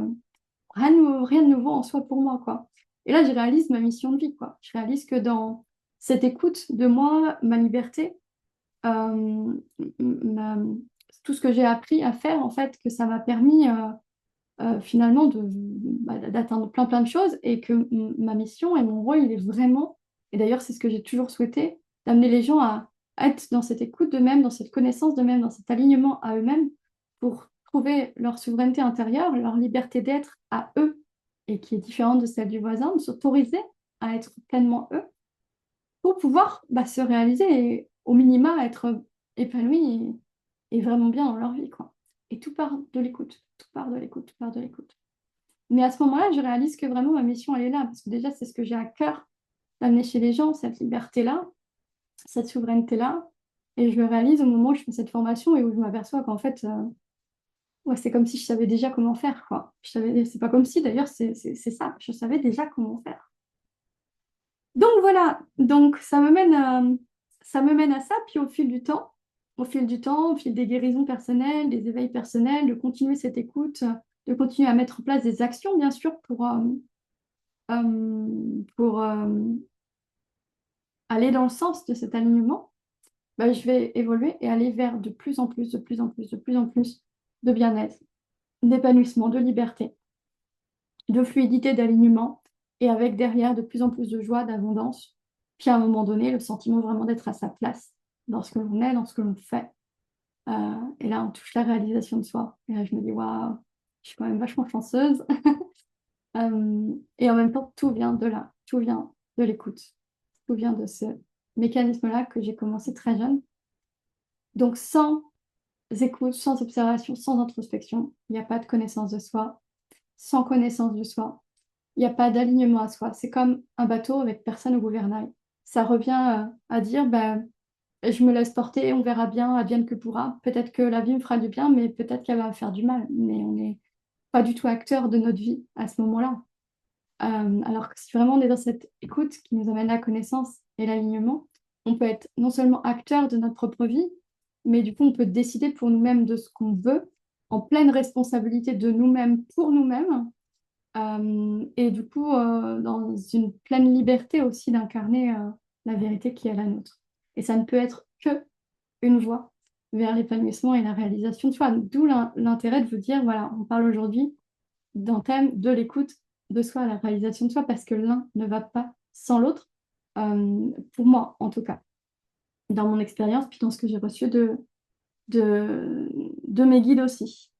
rien de nouveau en soi pour moi, quoi. Et là, je réalise ma mission de vie, quoi. Je réalise que dans cette écoute de moi, ma liberté, euh, ma- tout ce que j'ai appris à faire, en fait, que ça m'a permis finalement d'atteindre plein plein de choses et que ma mission et mon rôle, il est vraiment, et d'ailleurs c'est ce que j'ai toujours souhaité, d'amener les gens à être dans cette écoute d'eux-mêmes, dans cette connaissance d'eux-mêmes, dans cet alignement à eux-mêmes pour trouver leur souveraineté intérieure, leur liberté d'être à eux et qui est différente de celle du voisin, de s'autoriser à être pleinement eux pour pouvoir se réaliser et au minima être épanouis et vraiment bien dans leur vie, quoi. Et tout part de l'écoute, tout part de l'écoute, tout part de l'écoute. Mais à ce moment-là, je réalise que vraiment ma mission, elle est là, parce que déjà, c'est ce que j'ai à cœur d'amener chez les gens, cette liberté-là, cette souveraineté-là. Et je le réalise au moment où je fais cette formation et où je m'aperçois qu'en fait, ouais, c'est comme si je savais déjà comment faire, quoi. Je savais, c'est pas comme si, d'ailleurs, c'est ça, je savais déjà comment faire. Donc voilà, donc ça me mène à ça, puis au fil du temps, au fil des guérisons personnelles, des éveils personnels, de continuer cette écoute, de continuer à mettre en place des actions, bien sûr, pour aller dans le sens de cet alignement, je vais évoluer et aller vers de plus en plus, de plus en plus, de plus en plus de bien-être, d'épanouissement, de liberté, de fluidité, d'alignement, et avec derrière de plus en plus de joie, d'abondance, puis à un moment donné, le sentiment vraiment d'être à sa place dans ce que l'on est, dans ce que l'on fait. Et là, on touche la réalisation de soi. Et là, je me dis, waouh, je suis quand même vachement chanceuse. Et en même temps, tout vient de là, tout vient de l'écoute, tout vient de ce mécanisme-là que j'ai commencé très jeune. Donc, sans écoute, sans observation, sans introspection, il n'y a pas de connaissance de soi. Sans connaissance de soi, il n'y a pas d'alignement à soi. C'est comme un bateau avec personne au gouvernail. Ça revient à dire, je me laisse porter, on verra bien, advienne que pourra. Peut-être que la vie me fera du bien, mais peut-être qu'elle va me faire du mal. Mais on n'est pas du tout acteur de notre vie à ce moment-là. Alors que si vraiment on est dans cette écoute qui nous amène la connaissance et l'alignement, on peut être non seulement acteur de notre propre vie, mais du coup on peut décider pour nous-mêmes de ce qu'on veut, en pleine responsabilité de nous-mêmes pour nous-mêmes, et du coup dans une pleine liberté aussi d'incarner la vérité qui est la nôtre. Et ça ne peut être que une voie vers l'épanouissement et la réalisation de soi. D'où l'intérêt de vous dire, voilà, on parle aujourd'hui d'un thème de l'écoute de soi, à la réalisation de soi, parce que l'un ne va pas sans l'autre, pour moi en tout cas, dans mon expérience, puis dans ce que j'ai reçu de mes guides aussi.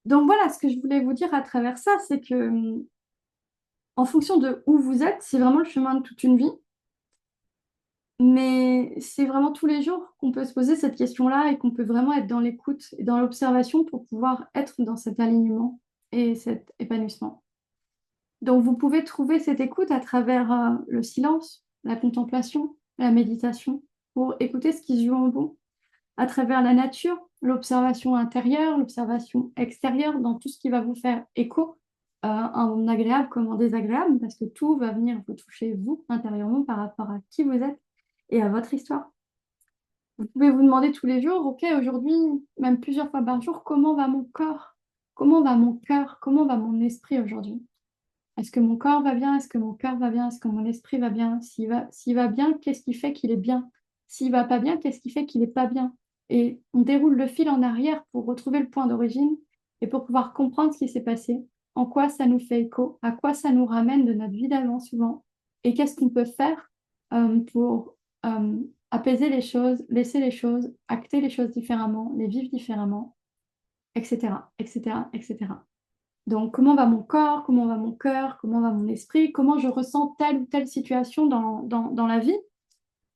Donc voilà, ce que je voulais vous dire à travers ça, c'est que en fonction de où vous êtes, c'est vraiment le chemin de toute une vie. Mais c'est vraiment tous les jours qu'on peut se poser cette question-là et qu'on peut vraiment être dans l'écoute et dans l'observation pour pouvoir être dans cet alignement et cet épanouissement. Donc vous pouvez trouver cette écoute à travers le silence, la contemplation, la méditation, pour écouter ce qui se joue en vous, à travers la nature, l'observation intérieure, l'observation extérieure, dans tout ce qui va vous faire écho, en agréable comme en désagréable, parce que tout va venir vous toucher, vous, intérieurement, par rapport à qui vous êtes et à votre histoire. Vous pouvez vous demander tous les jours, OK, aujourd'hui, même plusieurs fois par jour, comment va mon corps? Comment va mon cœur? Comment va mon esprit aujourd'hui? Est-ce que mon corps va bien? Est-ce que mon cœur va bien? Est-ce que mon esprit va bien? S'il va bien, qu'est-ce qui fait qu'il est bien? S'il va pas bien, qu'est-ce qui fait qu'il n'est pas bien? Et on déroule le fil en arrière pour retrouver le point d'origine et pour pouvoir comprendre ce qui s'est passé, en quoi ça nous fait écho, à quoi ça nous ramène de notre vie d'avant souvent, et qu'est-ce qu'on peut faire pour apaiser les choses, laisser les choses, acter les choses différemment, les vivre différemment, etc., etc., etc. Donc, comment va mon corps, comment va mon cœur, comment va mon esprit, comment je ressens telle ou telle situation dans la vie.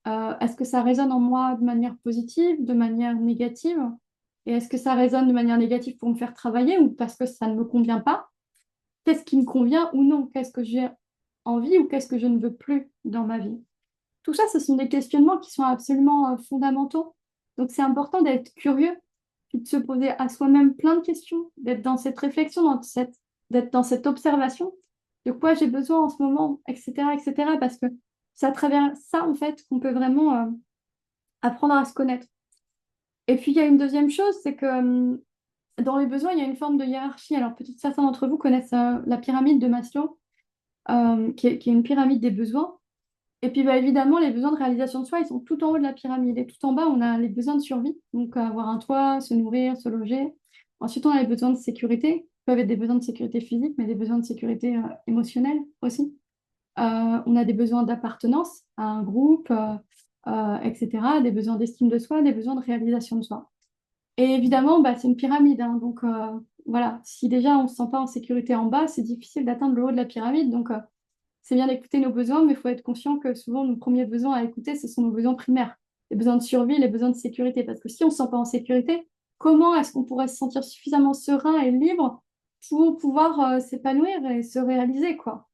Est-ce que ça résonne en moi de manière positive, de manière négative? Et est-ce que ça résonne de manière négative pour me faire travailler ou parce que ça ne me convient pas? Qu'est-ce qui me convient ou non? Qu'est-ce que j'ai envie ou qu'est-ce que je ne veux plus dans ma vie? Tout ça, ce sont des questionnements qui sont absolument fondamentaux. Donc, c'est important d'être curieux, puis de se poser à soi-même plein de questions, d'être dans cette réflexion, d'être dans cette observation de quoi j'ai besoin en ce moment, etc., etc. Parce que c'est à travers ça, en fait, qu'on peut vraiment apprendre à se connaître. Et puis, il y a une deuxième chose, c'est que dans les besoins, il y a une forme de hiérarchie. Alors, peut-être certains d'entre vous connaissent la pyramide de Maslow, qui est une pyramide des besoins. Et puis, bah, évidemment, les besoins de réalisation de soi, ils sont tout en haut de la pyramide. Et tout en bas, on a les besoins de survie, donc avoir un toit, se nourrir, se loger. Ensuite, on a les besoins de sécurité, qui peuvent être des besoins de sécurité physique, mais des besoins de sécurité émotionnelle aussi. On a des besoins d'appartenance à un groupe, etc., des besoins d'estime de soi, des besoins de réalisation de soi. Et évidemment, bah, c'est une pyramide, hein, donc voilà, si déjà on ne se sent pas en sécurité en bas, c'est difficile d'atteindre le haut de la pyramide. Donc, c'est bien d'écouter nos besoins, mais il faut être conscient que souvent, nos premiers besoins à écouter, ce sont nos besoins primaires, les besoins de survie, les besoins de sécurité. Parce que si on ne se sent pas en sécurité, comment est-ce qu'on pourrait se sentir suffisamment serein et libre pour pouvoir s'épanouir et se réaliser, quoi?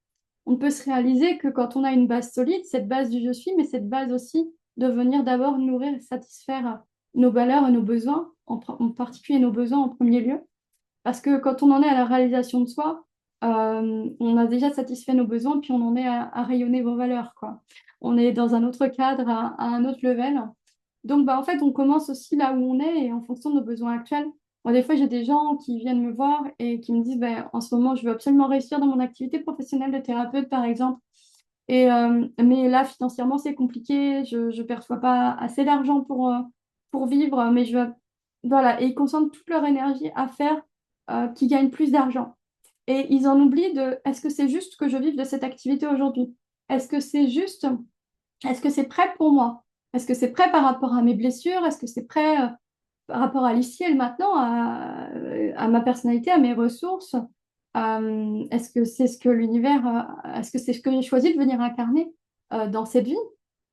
On peut se réaliser que quand on a une base solide, cette base du je suis, mais cette base aussi de venir d'abord nourrir et satisfaire nos valeurs et nos besoins, en particulier nos besoins en premier lieu. Parce que quand on en est à la réalisation de soi, on a déjà satisfait nos besoins, puis on en est à rayonner vos valeurs, quoi. On est dans un autre cadre, à un autre level. Donc, bah, en fait, on commence aussi là où on est et en fonction de nos besoins actuels. Moi, des fois, j'ai des gens qui viennent me voir et qui me disent, bah, en ce moment, je veux absolument réussir dans mon activité professionnelle de thérapeute, par exemple. Mais là, financièrement, c'est compliqué. Je ne perçois pas assez d'argent pour vivre, mais je veux... Voilà, et ils concentrent toute leur énergie à faire qu'ils gagnent plus d'argent. Et ils en oublient de, est-ce que c'est juste que je vive de cette activité aujourd'hui? Est-ce que c'est juste, est-ce que c'est prêt pour moi? Est-ce que c'est prêt par rapport à mes blessures? Est-ce que c'est prêt par rapport à l'ici et le maintenant, à ma personnalité, à mes ressources? Est-ce que c'est ce que l'univers, est-ce que c'est ce que j'ai choisi de venir incarner dans cette vie?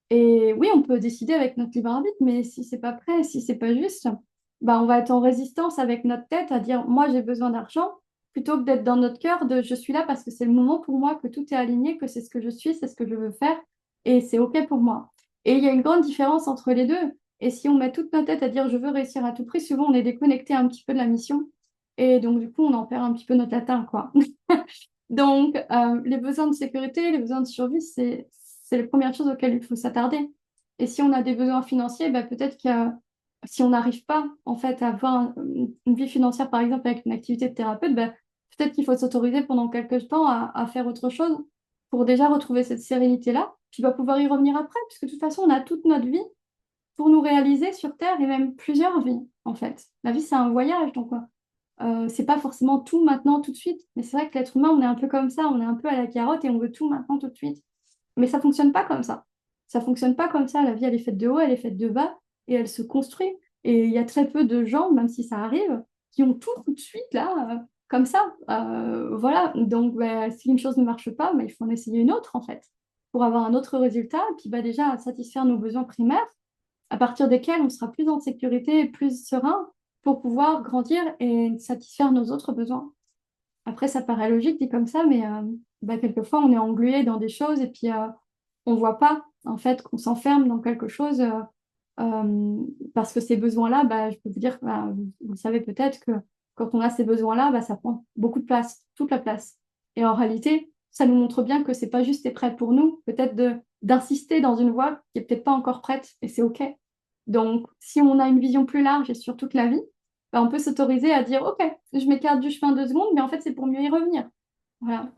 Et oui, on peut décider avec notre libre arbitre, mais si c'est pas prêt, si c'est pas juste, bah on va être en résistance avec notre tête à dire moi j'ai besoin d'argent, plutôt que d'être dans notre cœur de je suis là parce que c'est le moment pour moi, que tout est aligné, que c'est ce que je suis, c'est ce que je veux faire et c'est OK pour moi. Et il y a une grande différence entre les deux. Et si on met toute notre tête à dire je veux réussir à tout prix, souvent on est déconnecté un petit peu de la mission. Et donc du coup, on en perd un petit peu notre latin, quoi. Donc, les besoins de sécurité, les besoins de survie, c'est les premières choses auxquelles il faut s'attarder. Et si on a des besoins financiers, bah, peut-être que si on n'arrive pas en fait à avoir une vie financière, par exemple, avec une activité de thérapeute, bah, peut-être qu'il faut s'autoriser pendant quelques temps à faire autre chose pour déjà retrouver cette sérénité-là, puis va pouvoir y revenir après, puisque de toute façon, on a toute notre vie pour nous réaliser sur Terre et même plusieurs vies, en fait. La vie, c'est un voyage, donc C'est pas forcément tout maintenant, tout de suite. Mais c'est vrai que l'être humain, on est un peu comme ça, on est un peu à la carotte et on veut tout maintenant, tout de suite. Mais ça fonctionne pas comme ça. Ça fonctionne pas comme ça. La vie, elle est faite de haut, elle est faite de bas et elle se construit. Et il y a très peu de gens, même si ça arrive, qui ont tout de suite là, comme ça. Voilà. Donc, bah, si une chose ne marche pas, bah, il faut en essayer une autre en fait, pour avoir un autre résultat. Et puis bah, déjà satisfaire nos besoins primaires, à partir desquels on sera plus en sécurité et plus serein pour pouvoir grandir et satisfaire nos autres besoins. Après, ça paraît logique dit comme ça, mais bah, quelquefois, on est englué dans des choses et puis on ne voit pas, en fait, qu'on s'enferme dans quelque chose euh, parce que ces besoins-là, bah, je peux vous dire, bah, vous le savez peut-être que quand on a ces besoins-là, bah, ça prend beaucoup de place, toute la place. Et en réalité, ça nous montre bien que c'est pas juste et prêt pour nous, peut-être d'insister dans une voie qui est peut-être pas encore prête, et c'est OK. Donc, si on a une vision plus large et sur toute la vie, bah, on peut s'autoriser à dire, OK, je m'écarte du chemin 2 secondes, mais en fait, c'est pour mieux y revenir. Voilà.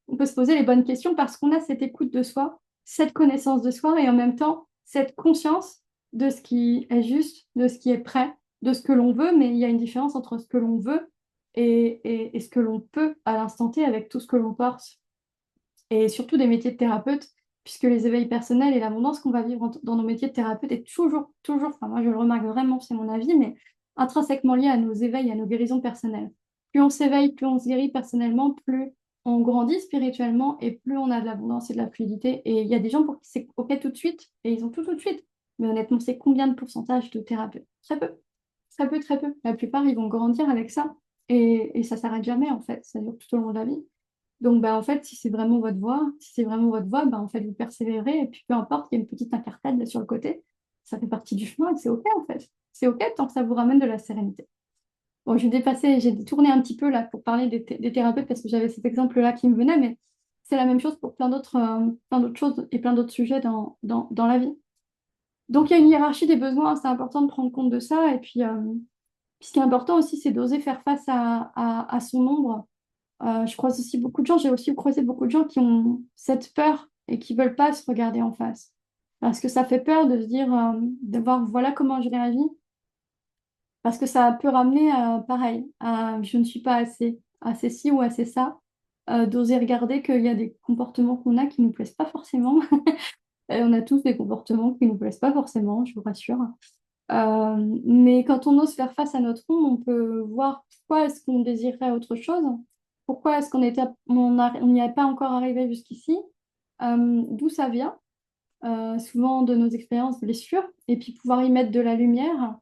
On peut se poser les bonnes questions parce qu'on a cette écoute de soi, cette connaissance de soi et en même temps, cette conscience de ce qui est juste, de ce qui est prêt, de ce que l'on veut, mais il y a une différence entre ce que l'on veut et ce que l'on peut à l'instant T avec tout ce que l'on porte et surtout des métiers de thérapeute, puisque les éveils personnels et l'abondance qu'on va vivre dans nos métiers de thérapeute est toujours, enfin moi je le remarque vraiment, c'est mon avis, mais intrinsèquement lié à nos éveils et à nos guérisons personnelles. Plus on s'éveille, plus on se guérit personnellement, plus on grandit spirituellement et plus on a de l'abondance et de la fluidité. Et il y a des gens pour qui c'est OK tout de suite et ils ont tout de suite. Mais honnêtement, c'est combien de pourcentage de thérapeutes? Très peu, très peu, très peu. La plupart, ils vont grandir avec ça et ça s'arrête jamais en fait, ça dure tout au long de la vie. Donc, bah, en fait, si c'est vraiment votre voie, bah, en fait, vous persévérez. Et puis, peu importe, il y a une petite incartade là sur le côté. Ça fait partie du chemin et c'est OK, en fait. C'est OK tant que ça vous ramène de la sérénité. Bon, j'ai détourné un petit peu là pour parler des thérapeutes parce que j'avais cet exemple-là qui me venait, mais c'est la même chose pour plein d'autres choses et plein d'autres sujets dans la vie. Donc, il y a une hiérarchie des besoins, c'est important de prendre compte de ça. Et puis ce qui est important aussi, c'est d'oser faire face à son ombre. Je croise aussi beaucoup de gens, j'ai aussi croisé beaucoup de gens qui ont cette peur et qui veulent pas se regarder en face. Parce que ça fait peur de se dire, de voir voilà comment je réagis. Parce que ça peut ramener, pareil, à je ne suis pas assez ci ou assez ça. D'oser regarder qu'il y a des comportements qu'on a qui ne nous plaisent pas forcément. Et on a tous des comportements qui ne nous plaisent pas forcément, je vous rassure. Mais quand on ose faire face à notre ombre, on peut voir pourquoi est-ce qu'on désirait autre chose, pourquoi est-ce on n'y est pas encore arrivé jusqu'ici, d'où ça vient, souvent de nos expériences blessures, et puis pouvoir y mettre de la lumière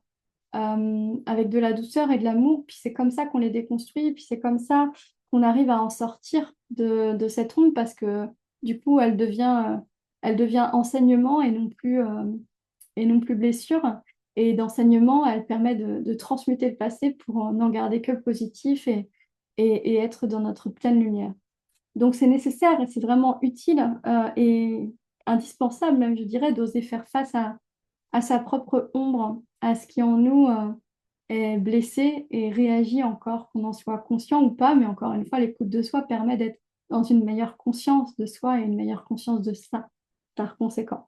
avec de la douceur et de l'amour, puis c'est comme ça qu'on les déconstruit, puis c'est comme ça qu'on arrive à en sortir de cette ombre parce que du coup, elle devient enseignement et non plus blessure. Et d'enseignement, elle permet de transmuter le passé pour n'en garder que le positif et être dans notre pleine lumière. Donc c'est nécessaire et c'est vraiment utile et indispensable même, je dirais, d'oser faire face à sa propre ombre, à ce qui en nous est blessé et réagit encore, qu'on en soit conscient ou pas. Mais encore une fois, l'écoute de soi permet d'être dans une meilleure conscience de soi et une meilleure conscience de ça, par conséquent.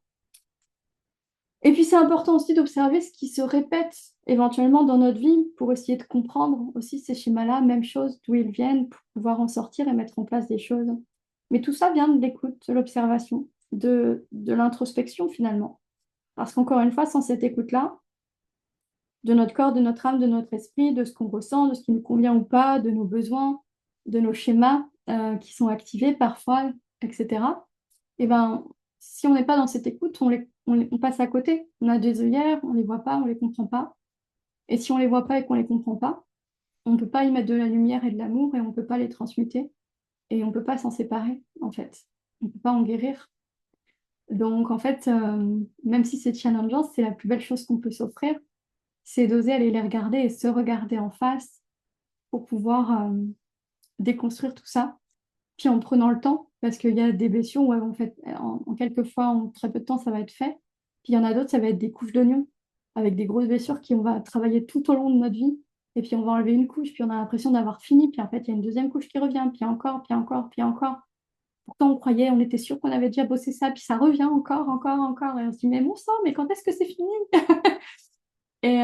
Et puis c'est important aussi d'observer ce qui se répète éventuellement dans notre vie pour essayer de comprendre aussi ces schémas-là, même chose, d'où ils viennent, pour pouvoir en sortir et mettre en place des choses. Mais tout ça vient de l'écoute, de l'observation, de l'introspection finalement. Parce qu'encore une fois, sans cette écoute-là, de notre corps, de notre âme, de notre esprit, de ce qu'on ressent, de ce qui nous convient ou pas, de nos besoins, de nos schémas qui sont activés parfois, etc. Et ben, si on n'est pas dans cette écoute, on passe à côté. On a des œillères, on les voit pas, on les comprend pas. Et si on les voit pas et qu'on les comprend pas, on peut pas y mettre de la lumière et de l'amour et on peut pas les transmuter et on peut pas s'en séparer en fait. On peut pas en guérir. Donc en fait, même si c'est challengeant, c'est la plus belle chose qu'on peut s'offrir, c'est d'oser aller les regarder et se regarder en face pour pouvoir déconstruire tout ça. Puis en prenant le temps, parce qu'il y a des blessures où en fait, en quelques fois, en très peu de temps, ça va être fait. Puis il y en a d'autres, ça va être des couches d'oignons, avec des grosses blessures qui on va travailler tout au long de notre vie. Et puis on va enlever une couche, puis on a l'impression d'avoir fini. Puis en fait, il y a une deuxième couche qui revient, puis encore, puis encore, puis encore. Pourtant, on croyait, on était sûr qu'on avait déjà bossé ça, puis ça revient encore, encore, encore. Et on se dit, mais mon sang, mais quand est-ce que c'est fini? Et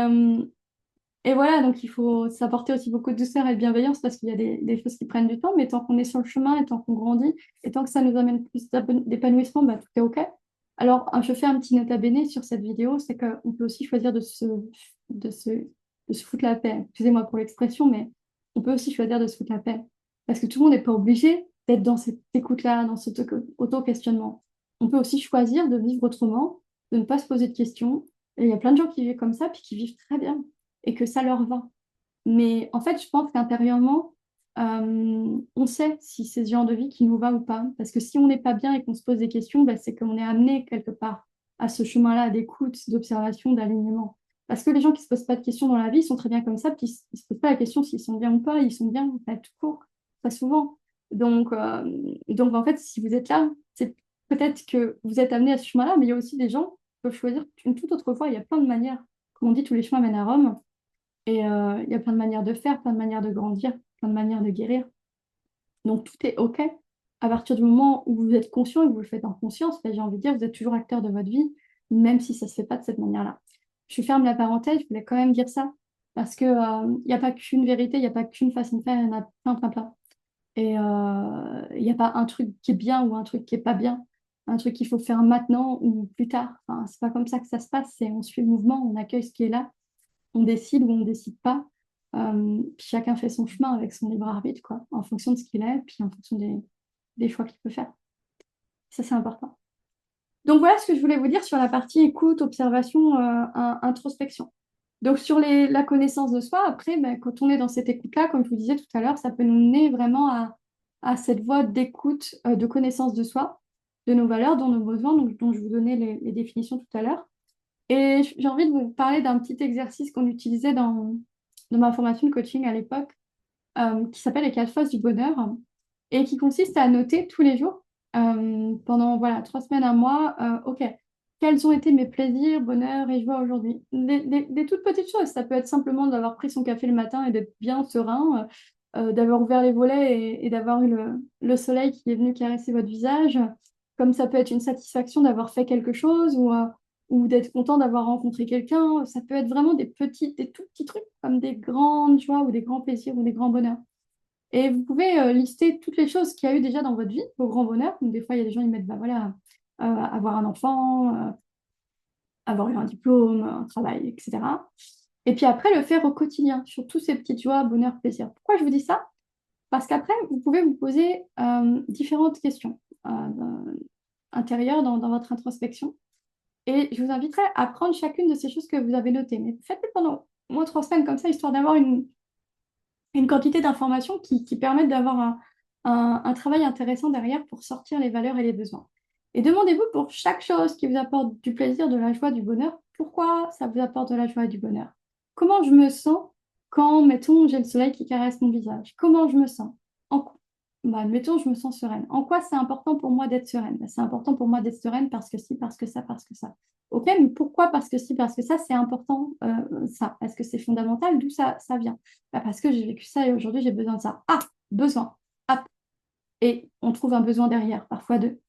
Et voilà, donc il faut s'apporter aussi beaucoup de douceur et de bienveillance parce qu'il y a des choses qui prennent du temps, mais tant qu'on est sur le chemin et tant qu'on grandit et tant que ça nous amène plus d'épanouissement, bah, tout est OK. Alors, je fais un petit nota bene sur cette vidéo, c'est qu'on peut aussi choisir de se, de se foutre la paix. Excusez-moi pour l'expression, mais on peut aussi choisir de se foutre la paix. Parce que tout le monde n'est pas obligé d'être dans cette écoute-là, dans cet auto-questionnement. On peut aussi choisir de vivre autrement, de ne pas se poser de questions. Et il y a plein de gens qui vivent comme ça, puis qui vivent très bien et que ça leur va. Mais en fait, je pense qu'intérieurement, on sait si c'est ce genre de vie qui nous va ou pas. Parce que si on n'est pas bien et qu'on se pose des questions, bah, c'est qu'on est amené quelque part à ce chemin-là d'écoute, d'observation, d'alignement. Parce que les gens qui ne se posent pas de questions dans la vie, ils sont très bien comme ça, puis ils ne se posent pas la question s'ils sont bien ou pas, ils sont bien, en fait, tout court, pas souvent. Donc, en fait, si vous êtes là, c'est peut-être que vous êtes amené à ce chemin-là, mais il y a aussi des gens qui peuvent choisir une toute autre voie. Il y a plein de manières. Comme on dit, tous les chemins mènent à Rome. Et il y a plein de manières de faire, plein de manières de grandir, plein de manières de guérir. Donc tout est OK. À partir du moment où vous êtes conscient et que vous le faites en conscience, ben, j'ai envie de dire, vous êtes toujours acteur de votre vie, même si ça ne se fait pas de cette manière-là. Je ferme la parenthèse, je voulais quand même dire ça, parce que il n'y a pas qu'une vérité, il n'y a pas qu'une façon de faire, il y en a plein, plein, plein. Et il n'y a pas un truc qui est bien ou un truc qui est pas bien, un truc qu'il faut faire maintenant ou plus tard. Enfin, c'est pas comme ça que ça se passe, c'est on suit le mouvement, on accueille ce qui est là, on décide ou on ne décide pas. Puis chacun fait son chemin avec son libre arbitre, quoi, en fonction de ce qu'il est, puis en fonction des choix qu'il peut faire. Ça, c'est important. Donc voilà ce que je voulais vous dire sur la partie écoute, observation, introspection. Donc sur la connaissance de soi, après, ben, quand on est dans cette écoute-là, comme je vous disais tout à l'heure, ça peut nous mener vraiment à cette voie d'écoute, de connaissance de soi, de nos valeurs, de nos besoins, donc, dont je vous donnais les définitions tout à l'heure. Et j'ai envie de vous parler d'un petit exercice qu'on utilisait dans ma formation de coaching à l'époque, qui s'appelle les 4 phases du bonheur, et qui consiste à noter tous les jours, pendant voilà, 3 semaines, un mois, OK, quels ont été mes plaisirs, bonheurs et joies aujourd'hui. Des toutes petites choses, ça peut être simplement d'avoir pris son café le matin et d'être bien serein, d'avoir ouvert les volets et d'avoir eu le soleil qui est venu caresser votre visage, comme ça peut être une satisfaction d'avoir fait quelque chose ou d'être content d'avoir rencontré quelqu'un. Ça peut être vraiment des tout petits trucs, comme des grandes joies ou des grands plaisirs ou des grands bonheurs. Et vous pouvez lister toutes les choses qu'il y a eu déjà dans votre vie, vos grands bonheurs. Donc, des fois, il y a des gens qui mettent, bah, voilà, avoir un enfant, avoir eu un diplôme, un travail, etc. Et puis après, le faire au quotidien, sur tous ces petites joies, bonheur, plaisir. Pourquoi je vous dis ça? Parce qu'après, vous pouvez vous poser différentes questions intérieures dans votre introspection. Et je vous inviterai à prendre chacune de ces choses que vous avez notées. Mais faites-le pendant au moins 3 semaines comme ça, histoire d'avoir une quantité d'informations qui permettent d'avoir un travail intéressant derrière pour sortir les valeurs et les besoins. Et demandez-vous pour chaque chose qui vous apporte du plaisir, de la joie, du bonheur, pourquoi ça vous apporte de la joie et du bonheur. Comment je me sens quand, mettons, j'ai le soleil qui caresse mon visage. Comment je me sens? En quoi bah, admettons, je me sens sereine. En quoi c'est important pour moi d'être sereine? Bah, c'est important pour moi d'être sereine parce que si, parce que ça, parce que ça. Ok, mais pourquoi parce que si, parce que ça, c'est important, ça? Est-ce que c'est fondamental? D'où ça vient? Bah, parce que j'ai vécu ça et aujourd'hui j'ai besoin de ça. Ah, besoin. Hop. Et on trouve un besoin derrière, parfois deux.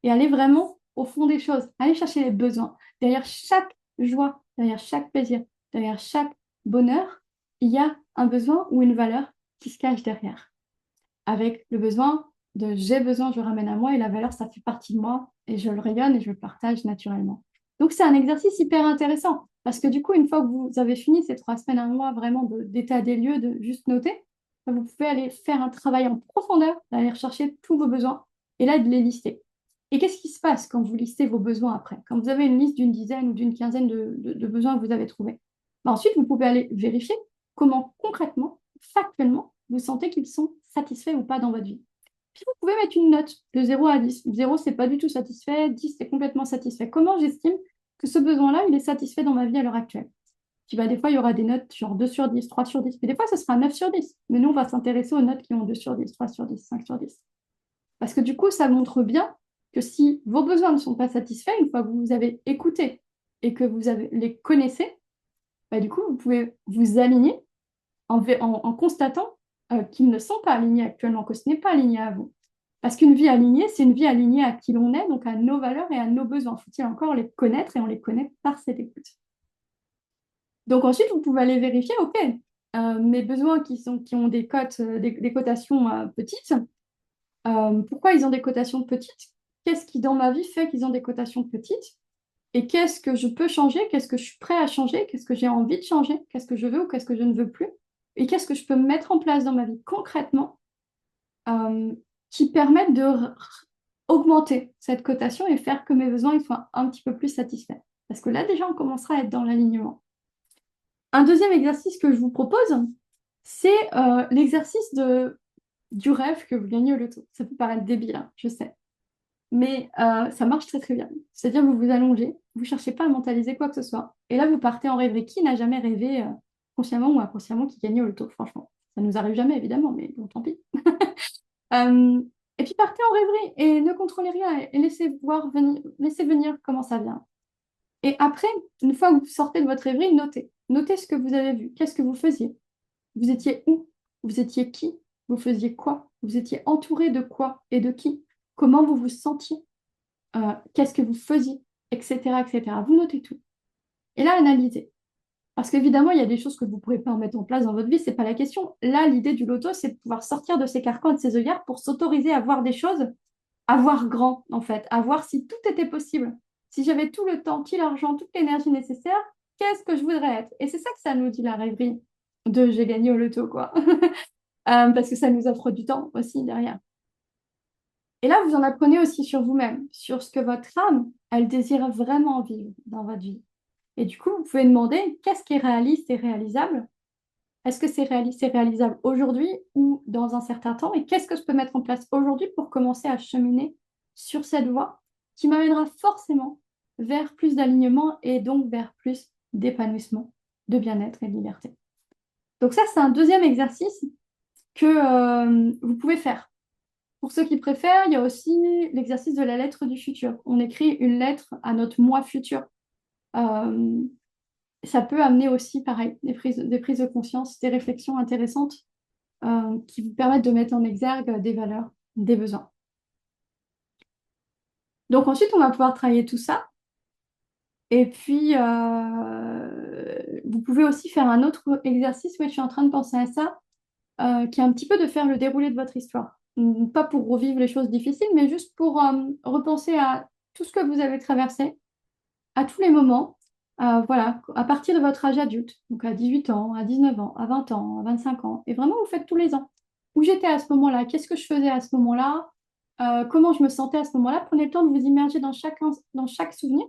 Et aller vraiment au fond des choses. Aller chercher les besoins. Derrière chaque joie, derrière chaque plaisir, derrière chaque bonheur, il y a un besoin ou une valeur qui se cache derrière. Avec le besoin de j'ai besoin, je le ramène à moi et la valeur, ça fait partie de moi et je le rayonne et je le partage naturellement. Donc c'est un exercice hyper intéressant parce que du coup, une fois que vous avez fini ces 3 semaines, un mois vraiment d'état des lieux, de juste noter, vous pouvez aller faire un travail en profondeur, d'aller rechercher tous vos besoins et là de les lister. Et qu'est-ce qui se passe quand vous listez vos besoins après? Quand vous avez une liste d'une dizaine ou d'une quinzaine de besoins que vous avez trouvés. Ben ensuite, vous pouvez aller vérifier comment concrètement, factuellement, vous sentez qu'ils sont satisfaits ou pas dans votre vie. Puis vous pouvez mettre une note de 0 à 10. 0, c'est pas du tout satisfait, 10, c'est complètement satisfait. Comment j'estime que ce besoin-là, il est satisfait dans ma vie à l'heure actuelle? Puis bah, des fois, il y aura des notes genre 2 sur 10, 3 sur 10. Mais des fois, ce sera 9 sur 10. Mais nous, on va s'intéresser aux notes qui ont 2 sur 10, 3 sur 10, 5 sur 10. Parce que du coup, ça montre bien que si vos besoins ne sont pas satisfaits, une fois que vous avez écouté et que les connaissez, bah, du coup, vous pouvez vous aligner en constatant qu'ils ne sont pas alignés actuellement, que ce n'est pas aligné à vous. Parce qu'une vie alignée, c'est une vie alignée à qui l'on est, donc à nos valeurs et à nos besoins. Faut-il encore les connaître et on les connaît par cette écoute. Donc ensuite, vous pouvez aller vérifier, OK, mes besoins qui ont des cotes, des cotations petites, pourquoi ils ont des cotations petites? Qu'est-ce qui dans ma vie fait qu'ils ont des cotations petites? Et qu'est-ce que je peux changer? Qu'est-ce que je suis prêt à changer? Qu'est-ce que j'ai envie de changer? Qu'est-ce que je veux ou qu'est-ce que je ne veux plus? Et qu'est-ce que je peux mettre en place dans ma vie concrètement euh, qui permettent de augmenter cette cotation et faire que mes besoins ils soient un petit peu plus satisfaits. Parce que là, déjà, on commencera à être dans l'alignement. Un deuxième exercice que je vous propose, c'est l'exercice du rêve que vous gagnez au loto. Ça peut paraître débile, hein, je sais. Mais ça marche très très bien. C'est-à-dire vous vous allongez, vous ne cherchez pas à mentaliser quoi que ce soit. Et là, vous partez en rêverie. Qui n'a jamais rêvé consciemment ou inconsciemment qui gagnait au loto, franchement? Ça nous arrive jamais, évidemment, mais bon, tant pis. Euh, et puis partez en rêverie et ne contrôlez rien et laissez venir comment ça vient. Et après, une fois que vous sortez de votre rêverie, notez. Notez ce que vous avez vu. Qu'est-ce que vous faisiez? Vous étiez où? Vous étiez qui? Vous faisiez quoi? Vous étiez entouré de quoi et de qui? Comment vous vous sentiez? Qu'est-ce que vous faisiez? Etc., etc. Vous notez tout. Et là, analysez. Parce qu'évidemment, il y a des choses que vous ne pourrez pas mettre en place dans votre vie, ce n'est pas la question. Là, l'idée du loto, c'est de pouvoir sortir de ses carcans et de ses œillères pour s'autoriser à voir des choses, à voir grand, en fait, à voir si tout était possible. Si j'avais tout le temps, tout l'argent, toute l'énergie nécessaire, qu'est-ce que je voudrais être? Et c'est ça que ça nous dit la rêverie de j'ai gagné au loto, quoi. Parce que ça nous offre du temps aussi derrière. Et là, vous en apprenez aussi sur vous-même, sur ce que votre âme, elle désire vraiment vivre dans votre vie. Et du coup, vous pouvez demander qu'est-ce qui est réaliste et réalisable? Est-ce que c'est réalisable aujourd'hui ou dans un certain temps? Et qu'est-ce que je peux mettre en place aujourd'hui pour commencer à cheminer sur cette voie qui m'amènera forcément vers plus d'alignement et donc vers plus d'épanouissement, de bien-être et de liberté. Donc ça, c'est un deuxième exercice que vous pouvez faire. Pour ceux qui préfèrent, il y a aussi l'exercice de la lettre du futur. On écrit une lettre à notre moi futur. Euh, Ça peut amener aussi, pareil, des prises de conscience, des réflexions intéressantes qui vous permettent de mettre en exergue des valeurs, des besoins. Donc ensuite, on va pouvoir travailler tout ça. Et puis, vous pouvez aussi faire un autre exercice, oui, je suis en train de penser à ça, qui est un petit peu de faire le déroulé de votre histoire. Pas pour revivre les choses difficiles, mais juste pour repenser à tout ce que vous avez traversé, à tous les moments, voilà, à partir de votre âge adulte, donc à 18 ans, à 19 ans, à 20 ans, à 25 ans, et vraiment vous faites tous les ans. Où j'étais à ce moment-là, qu'est-ce que je faisais à ce moment-là, comment je me sentais à ce moment-là. Prenez le temps de vous immerger dans chaque souvenir,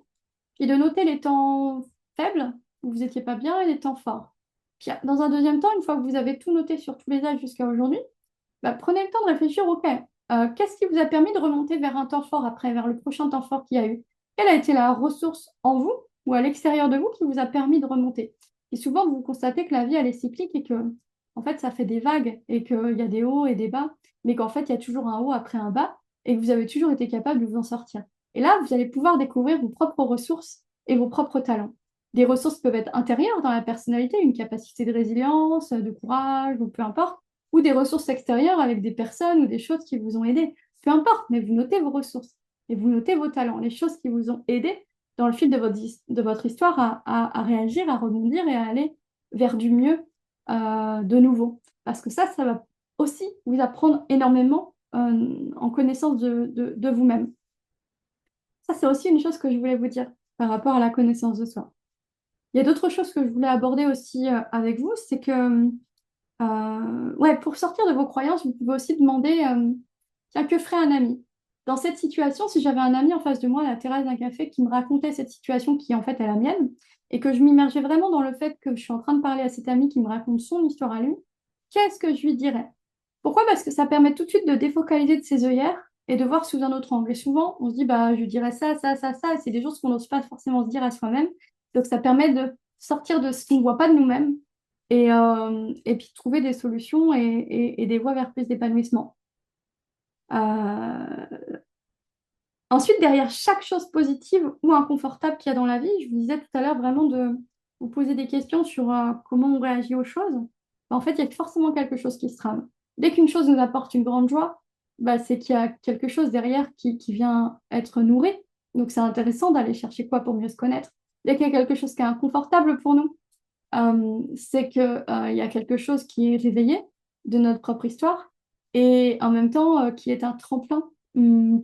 puis de noter les temps faibles où vous n'étiez pas bien et les temps forts. Puis dans un deuxième temps, une fois que vous avez tout noté sur tous les âges jusqu'à aujourd'hui, bah, prenez le temps de réfléchir, OK, qu'est-ce qui vous a permis de remonter vers un temps fort après, vers le prochain temps fort qu'il y a eu? Quelle a été la ressource en vous ou à l'extérieur de vous qui vous a permis de remonter? Et souvent, vous constatez que la vie, elle est cyclique et que, en fait, ça fait des vagues et qu'il y a des hauts et des bas, mais qu'en fait, il y a toujours un haut après un bas et que vous avez toujours été capable de vous en sortir. Et là, vous allez pouvoir découvrir vos propres ressources et vos propres talents. Des ressources peuvent être intérieures dans la personnalité, une capacité de résilience, de courage, ou peu importe, ou des ressources extérieures avec des personnes ou des choses qui vous ont aidé. Peu importe, mais vous notez vos ressources et vous notez vos talents, les choses qui vous ont aidé dans le fil de votre histoire à réagir, à rebondir et à aller vers du mieux de nouveau. Parce que ça va aussi vous apprendre énormément en connaissance de vous-même. Ça, c'est aussi une chose que je voulais vous dire par rapport à la connaissance de soi. Il y a d'autres choses que je voulais aborder aussi avec vous, c'est que ouais, pour sortir de vos croyances, vous pouvez aussi demander tiens, que ferait un ami? Dans cette situation, si j'avais un ami en face de moi à la terrasse d'un café qui me racontait cette situation qui en fait est la mienne, et que je m'immergeais vraiment dans le fait que je suis en train de parler à cet ami qui me raconte son histoire à lui, qu'est-ce que je lui dirais? Pourquoi? Parce que ça permet tout de suite de défocaliser de ses œillères et de voir sous un autre angle. Et souvent, on se dit, bah, je lui dirais ça, ça, ça, ça, et c'est des choses qu'on n'ose pas forcément se dire à soi-même. Donc, ça permet de sortir de ce qu'on ne voit pas de nous-mêmes et puis trouver des solutions et des voies vers plus d'épanouissement. Euh, Ensuite, derrière chaque chose positive ou inconfortable qu'il y a dans la vie, je vous disais tout à l'heure vraiment de vous poser des questions sur comment on réagit aux choses. Bah, en fait, il y a forcément quelque chose qui se trame. Dès qu'une chose nous apporte une grande joie, bah, c'est qu'il y a quelque chose derrière qui vient être nourri. Donc, c'est intéressant d'aller chercher quoi pour mieux se connaître. Dès qu'il y a quelque chose qui est inconfortable pour nous, C'est que, il y a quelque chose qui est réveillé de notre propre histoire et en même temps qui est un tremplin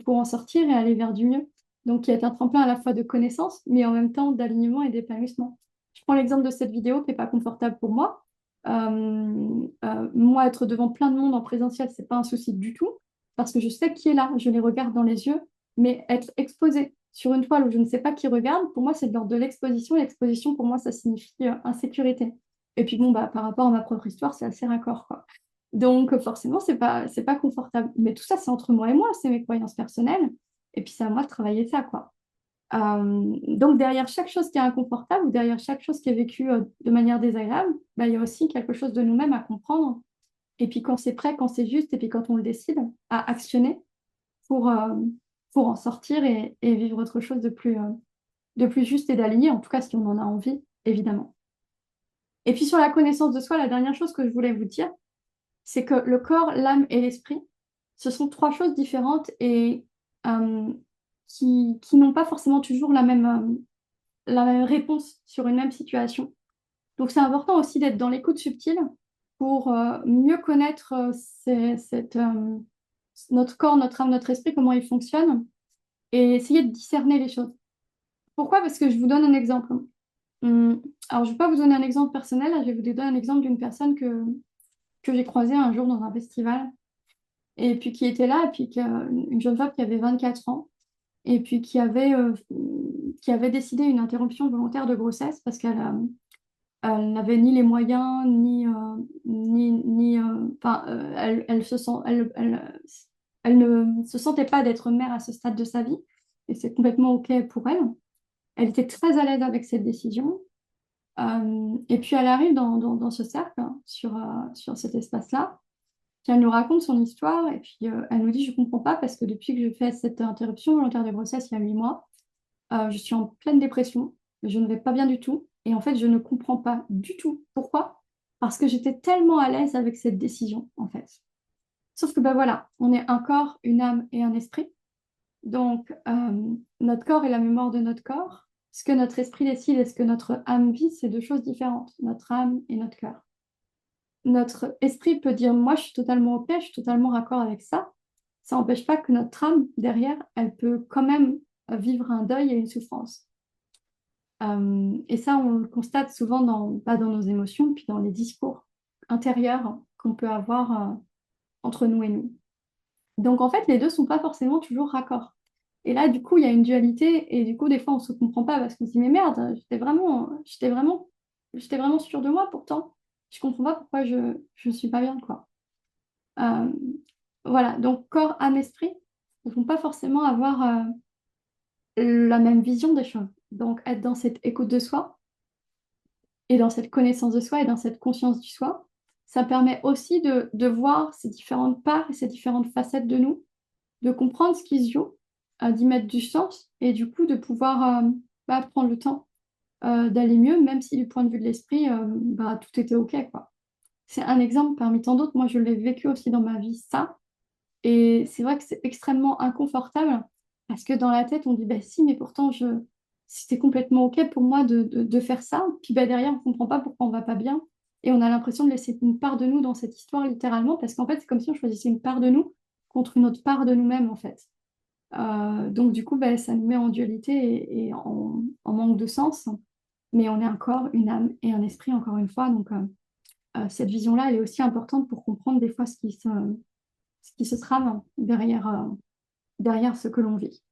pour en sortir et aller vers du mieux. Donc, qui est un tremplin à la fois de connaissance, mais en même temps d'alignement et d'épanouissement. Je prends l'exemple de cette vidéo qui n'est pas confortable pour moi. Moi, être devant plein de monde en présentiel, c'est pas un souci du tout, parce que je sais qui est là, je les regarde dans les yeux, mais être exposé sur une toile où je ne sais pas qui regarde, pour moi, c'est de l'ordre de l'exposition. L'exposition, pour moi, ça signifie insécurité. Et puis, bon, bah, par rapport à ma propre histoire, c'est assez raccord, quoi. Donc, forcément, c'est pas confortable. Mais tout ça, c'est entre moi et moi, c'est mes croyances personnelles. Et puis, c'est à moi de travailler ça, quoi. Donc, derrière chaque chose qui est inconfortable ou derrière chaque chose qui est vécue de manière désagréable, bah, il y a aussi quelque chose de nous-mêmes à comprendre. Et puis, quand c'est prêt, quand c'est juste, et puis quand on le décide, à actionner pour, euh, pour en sortir et vivre autre chose de plus juste et d'aligné, en tout cas si on en a envie, évidemment. Et puis, sur la connaissance de soi, la dernière chose que je voulais vous dire, c'est que le corps, l'âme et l'esprit, ce sont trois choses différentes et euh, qui n'ont pas forcément toujours la même réponse sur une même situation. Donc, c'est important aussi d'être dans l'écoute subtile pour mieux connaître notre corps, notre âme, notre esprit, comment ils fonctionnent et essayer de discerner les choses. Pourquoi? Parce que je vous donne un exemple. Hum, Alors, je ne vais pas vous donner un exemple personnel, là, je vais vous donner un exemple d'une personne que j'ai croisée un jour dans un festival et puis qui était là, et puis une jeune femme qui avait 24 ans et puis qui avait décidé une interruption volontaire de grossesse parce elle n'avait ni les moyens, enfin, elle ne se sentait pas d'être mère à ce stade de sa vie, et c'est complètement OK pour elle. Elle était très à l'aise avec cette décision. Et puis elle arrive dans ce cercle, hein, sur cet espace-là, puis elle nous raconte son histoire, et puis elle nous dit, je ne comprends pas, parce que depuis que je fais cette interruption volontaire de grossesse il y a 8 mois, je suis en pleine dépression, je ne vais pas bien du tout. Et en fait, je ne comprends pas du tout. Pourquoi? Parce que j'étais tellement à l'aise avec cette décision, en fait. Sauf que, ben voilà, on est un corps, une âme et un esprit. Donc, notre corps est la mémoire de notre corps. Ce que notre esprit décide et ce que notre âme vit, c'est deux choses différentes, notre âme et notre cœur. Notre esprit peut dire, moi, je suis totalement OK, je suis totalement raccord avec ça. Ça n'empêche pas que notre âme, derrière, elle peut quand même vivre un deuil et une souffrance. Et ça, on le constate souvent pas dans nos émotions, puis dans les discours intérieurs qu'on peut avoir entre nous et nous. Donc en fait, les deux ne sont pas forcément toujours raccords. Et là, du coup, il y a une dualité, et du coup, des fois, on ne se comprend pas parce qu'on se dit, mais merde, j'étais vraiment sûre de moi pourtant. Je comprends pas pourquoi je ne suis pas bien, quoi. Euh, voilà, donc corps, âme, esprit ne vont pas forcément avoir la même vision des choses. Donc être dans cette écoute de soi, et dans cette connaissance de soi et dans cette conscience du soi, ça permet aussi de voir ces différentes parts et ces différentes facettes de nous, de comprendre ce qui se joue, d'y mettre du sens et du coup de pouvoir prendre le temps d'aller mieux, même si du point de vue de l'esprit, tout était OK, quoi. C'est un exemple parmi tant d'autres. Moi, je l'ai vécu aussi dans ma vie, ça. Et c'est vrai que c'est extrêmement inconfortable parce que dans la tête, on dit, bah si, mais pourtant, c'était complètement OK pour moi de faire ça. Puis bah, derrière, on ne comprend pas pourquoi on ne va pas bien. Et on a l'impression de laisser une part de nous dans cette histoire, littéralement, parce qu'en fait, c'est comme si on choisissait une part de nous contre une autre part de nous-mêmes, en fait. Donc, du coup, bah, ça nous met en dualité et en manque de sens. Mais on est un corps, une âme et un esprit, encore une fois. Donc, cette vision-là, elle est aussi importante pour comprendre des fois ce qui se trame derrière ce que l'on vit.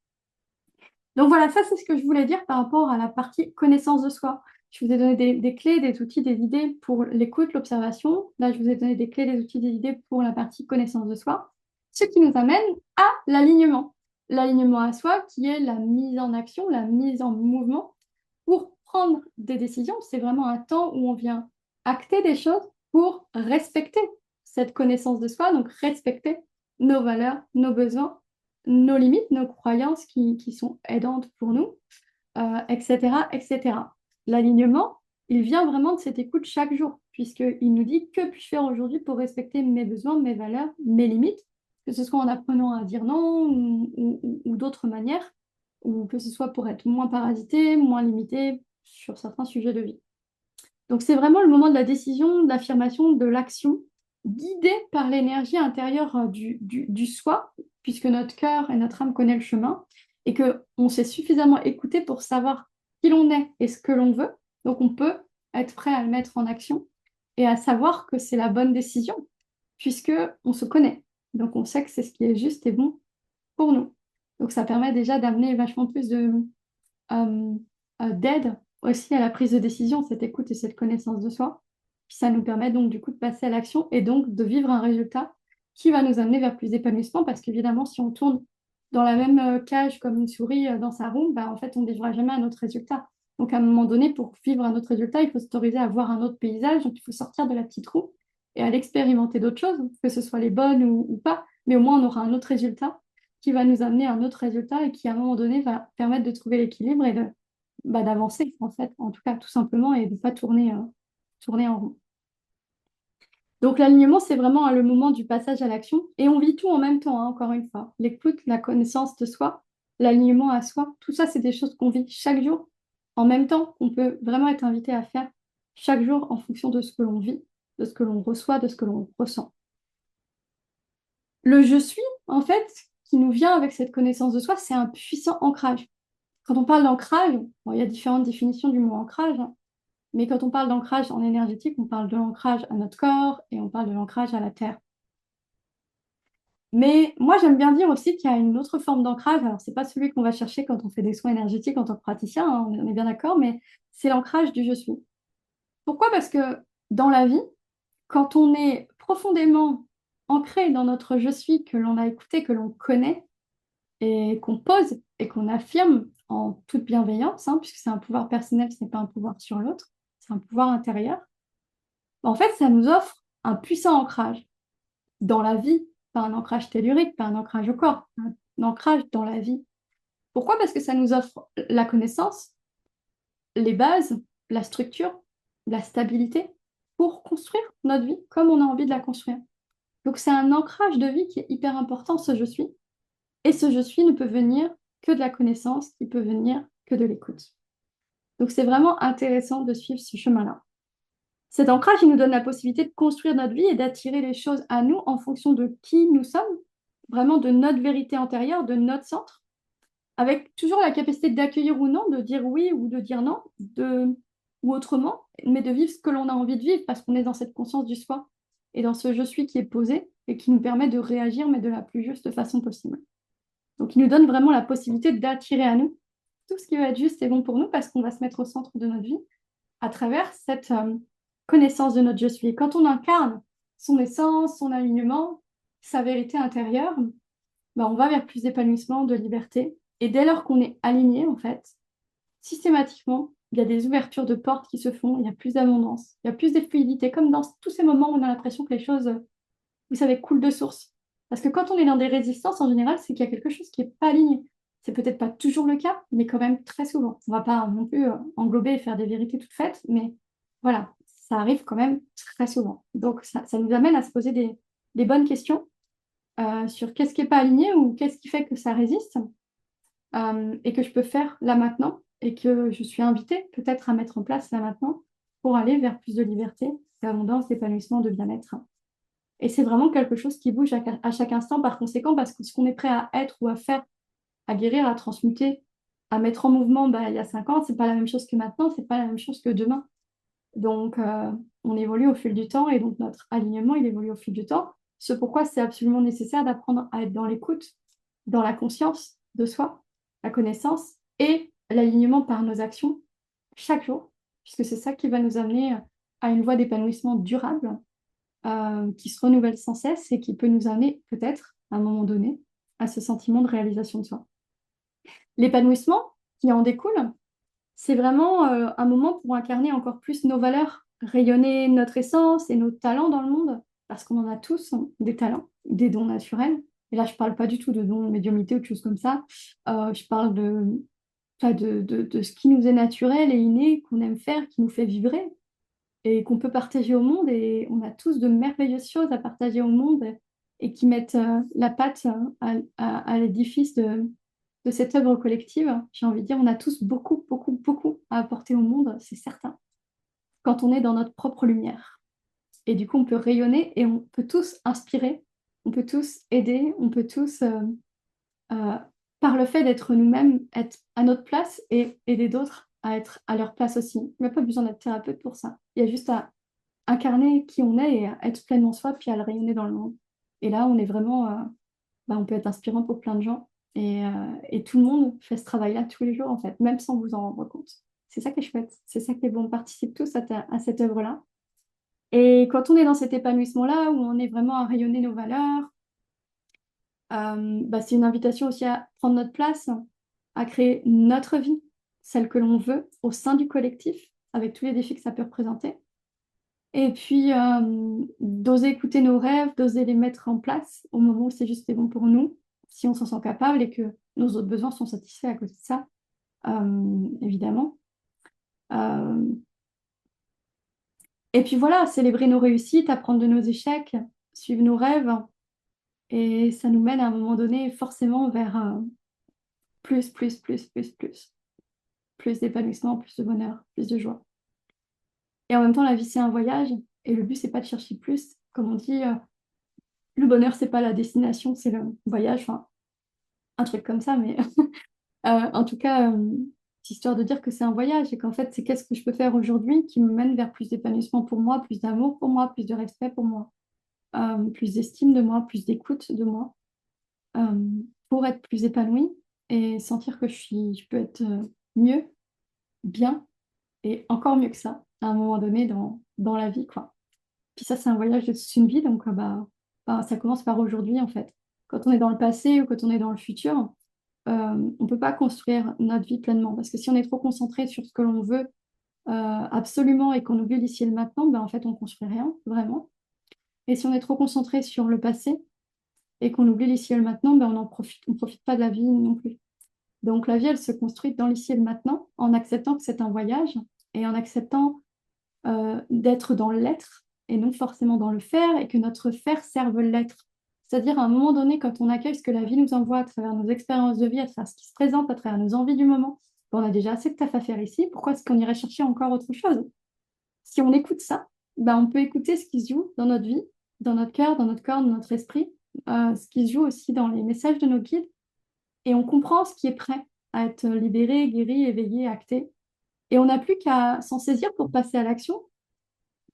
Donc voilà, ça c'est ce que je voulais dire par rapport à la partie connaissance de soi. Je vous ai donné des clés, des outils, des idées pour l'écoute, l'observation. Là, je vous ai donné des clés, des outils, des idées pour la partie connaissance de soi. Ce qui nous amène à l'alignement. L'alignement à soi qui est la mise en action, la mise en mouvement pour prendre des décisions. C'est vraiment un temps où on vient acter des choses pour respecter cette connaissance de soi, donc respecter nos valeurs, nos besoins, nos limites, nos croyances qui sont aidantes pour nous, etc., etc. L'alignement, il vient vraiment de cette écoute chaque jour, puisqu'il nous dit que puis-je faire aujourd'hui pour respecter mes besoins, mes valeurs, mes limites, que ce soit en apprenant à dire non ou d'autres manières, ou que ce soit pour être moins parasité, moins limité sur certains sujets de vie. Donc, c'est vraiment le moment de la décision, de l'affirmation, de l'action, guidée par l'énergie intérieure du soi, puisque notre cœur et notre âme connaissent le chemin, et qu'on s'est suffisamment écouté pour savoir qui l'on est et ce que l'on veut. Donc, on peut être prêt à le mettre en action et à savoir que c'est la bonne décision, puisque on se connaît. Donc, on sait que c'est ce qui est juste et bon pour nous. Donc, ça permet déjà d'amener vachement plus euh, d'aide aussi à la prise de décision, cette écoute et cette connaissance de soi. Puis ça nous permet donc du coup de passer à l'action et donc de vivre un résultat qui va nous amener vers plus d'épanouissement parce qu'évidemment, si on tourne dans la même cage comme une souris dans sa roue, bah, en fait, on ne vivra jamais un autre résultat. Donc à un moment donné, pour vivre un autre résultat, il faut s'autoriser à voir un autre paysage, donc il faut sortir de la petite roue et aller expérimenter d'autres choses, que ce soit les bonnes ou pas, mais au moins on aura un autre résultat qui va nous amener à un autre résultat et qui, à un moment donné, va permettre de trouver l'équilibre et d'avancer, en fait, en tout cas, tout simplement, et de ne pas tourner en rond. Donc, l'alignement, c'est vraiment le moment du passage à l'action. Et on vit tout en même temps, hein, encore une fois. L'écoute, la connaissance de soi, l'alignement à soi, tout ça, c'est des choses qu'on vit chaque jour, en même temps, qu'on peut vraiment être invité à faire chaque jour en fonction de ce que l'on vit, de ce que l'on reçoit, de ce que l'on ressent. Le je suis, en fait, qui nous vient avec cette connaissance de soi, c'est un puissant ancrage. Quand on parle d'ancrage, bon, il y a différentes définitions du mot ancrage, hein, mais quand on parle d'ancrage en énergétique, on parle de l'ancrage à notre corps et on parle de l'ancrage à la terre. Mais moi, j'aime bien dire aussi qu'il y a une autre forme d'ancrage. Alors, c'est pas celui qu'on va chercher quand on fait des soins énergétiques en tant que praticien, hein, on est bien d'accord, mais c'est l'ancrage du je suis. Pourquoi? Parce que dans la vie, quand on est profondément ancré dans notre je suis, que l'on a écouté, que l'on connaît, et qu'on pose et qu'on affirme en toute bienveillance, hein, puisque c'est un pouvoir personnel, ce n'est pas un pouvoir sur l'autre, c'est un pouvoir intérieur, en fait, ça nous offre un puissant ancrage dans la vie, pas un ancrage tellurique, pas un ancrage au corps, un ancrage dans la vie. Pourquoi? Parce que ça nous offre la connaissance, les bases, la structure, la stabilité pour construire notre vie comme on a envie de la construire. Donc c'est un ancrage de vie qui est hyper important, ce je suis. Et ce je suis ne peut venir que de la connaissance, qui peut venir que de l'écoute. Donc c'est vraiment intéressant de suivre ce chemin-là. Cet ancrage, il nous donne la possibilité de construire notre vie et d'attirer les choses à nous en fonction de qui nous sommes, vraiment de notre vérité intérieure, de notre centre, avec toujours la capacité d'accueillir ou non, de dire oui ou de dire non, ou autrement, mais de vivre ce que l'on a envie de vivre parce qu'on est dans cette conscience du soi et dans ce je suis qui est posé et qui nous permet de réagir, mais de la plus juste façon possible. Donc, il nous donne vraiment la possibilité d'attirer à nous tout ce qui va être juste et bon pour nous parce qu'on va se mettre au centre de notre vie à travers cette connaissance de notre je suis. Et quand on incarne son essence, son alignement, sa vérité intérieure, ben, on va vers plus d'épanouissement, de liberté. Et dès lors qu'on est aligné, en fait, systématiquement, il y a des ouvertures de portes qui se font, il y a plus d'abondance, il y a plus de fluidité, comme dans tous ces moments où on a l'impression que les choses, vous savez, coulent de source. Parce que quand on est dans des résistances, en général, c'est qu'il y a quelque chose qui n'est pas aligné. C'est peut-être pas toujours le cas, mais quand même très souvent. On ne va pas non plus englober et faire des vérités toutes faites, mais voilà, ça arrive quand même très souvent. Donc ça nous amène à se poser des bonnes questions sur qu'est-ce qui n'est pas aligné ou qu'est-ce qui fait que ça résiste et que je peux faire là maintenant et que je suis invitée peut-être à mettre en place là maintenant pour aller vers plus de liberté, d'abondance, d'épanouissement, de bien-être. Et c'est vraiment quelque chose qui bouge à chaque instant par conséquent, parce que ce qu'on est prêt à être ou à faire, à guérir, à transmuter, à mettre en mouvement bah, il y a 5 ans, c'est pas la même chose que maintenant, c'est pas la même chose que demain. Donc, on évolue au fil du temps et donc notre alignement, il évolue au fil du temps. Ce pourquoi c'est absolument nécessaire d'apprendre à être dans l'écoute, dans la conscience de soi, la connaissance et l'alignement par nos actions chaque jour, puisque c'est ça qui va nous amener à une voie d'épanouissement durable qui se renouvelle sans cesse et qui peut nous amener peut-être, à un moment donné, à ce sentiment de réalisation de soi. L'épanouissement qui en découle, c'est vraiment un moment pour incarner encore plus nos valeurs, rayonner notre essence et nos talents dans le monde, parce qu'on en a tous des talents, des dons naturels. Et là, je ne parle pas du tout de dons de médiumnité ou de choses comme ça. Je parle de ce qui nous est naturel et inné, qu'on aime faire, qui nous fait vibrer et qu'on peut partager au monde. Et on a tous de merveilleuses choses à partager au monde et qui mettent la patte à l'édifice de cette œuvre collective. J'ai envie de dire, on a tous beaucoup, beaucoup, beaucoup à apporter au monde, c'est certain. quand on est dans notre propre lumière. Et du coup, on peut rayonner et on peut tous inspirer, on peut tous aider, on peut tous, euh, par le fait d'être nous-mêmes, être à notre place et aider d'autres à être à leur place aussi. Il n'y a pas besoin d'être thérapeute pour ça. Il y a juste à incarner qui on est et à être pleinement soi, puis à le rayonner dans le monde. Et là, on est vraiment, on peut être inspirant pour plein de gens. Et tout le monde fait ce travail-là tous les jours, en fait, même sans vous en rendre compte. C'est ça qui est chouette. C'est ça qui est bon. On participe tous à cette œuvre-là. Et quand on est dans cet épanouissement-là, où on est vraiment à rayonner nos valeurs, c'est une invitation aussi à prendre notre place, à créer notre vie, celle que l'on veut, au sein du collectif, avec tous les défis que ça peut représenter. Et puis, d'oser écouter nos rêves, d'oser les mettre en place au moment où c'est juste et bon pour nous, si on s'en sent capable et que nos autres besoins sont satisfaits à côté de ça, évidemment. Euh, et puis voilà, célébrer nos réussites, apprendre de nos échecs, suivre nos rêves. Et ça nous mène à un moment donné forcément vers plus, plus, plus, plus, plus. Plus d'épanouissement, plus de bonheur, plus de joie. Et en même temps, la vie, c'est un voyage. Et le but, c'est pas de chercher plus. Comme on dit, le bonheur, c'est pas la destination, c'est le voyage. Enfin, un truc comme ça. Mais en tout cas, c'est histoire de dire que c'est un voyage et qu'en fait, c'est qu'est-ce que je peux faire aujourd'hui qui me mène vers plus d'épanouissement pour moi, plus d'amour pour moi, plus de respect pour moi, plus d'estime de moi, plus d'écoute de moi, euh, pour être plus épanouie et sentir que je peux être mieux, bien et encore mieux que ça à un moment donné dans la vie, quoi. Puis ça, c'est un voyage de toute une vie, donc ça commence par aujourd'hui, en fait. Quand on est dans le passé ou quand on est dans le futur, on ne peut pas construire notre vie pleinement, parce que si on est trop concentré sur ce que l'on veut absolument et qu'on oublie l'ici et le maintenant, en fait, on ne construit rien, vraiment. Et si on est trop concentré sur le passé et qu'on oublie l'ici et le maintenant, on profite pas de la vie non plus. Donc la vie, elle se construit dans l'ici et le maintenant, en acceptant que c'est un voyage et en acceptant d'être dans l'être et non forcément dans le faire, et que notre faire serve l'être. C'est-à-dire à un moment donné, quand on accueille ce que la vie nous envoie à travers nos expériences de vie, à travers ce qui se présente, à travers nos envies du moment, on a déjà assez de taf à faire ici, pourquoi est-ce qu'on irait chercher encore autre chose? Si on écoute ça, on peut écouter ce qui se joue dans notre vie, dans notre cœur, dans notre corps, dans notre esprit, ce qui se joue aussi dans les messages de nos guides, et on comprend ce qui est prêt à être libéré, guéri, éveillé, acté. Et on n'a plus qu'à s'en saisir pour passer à l'action,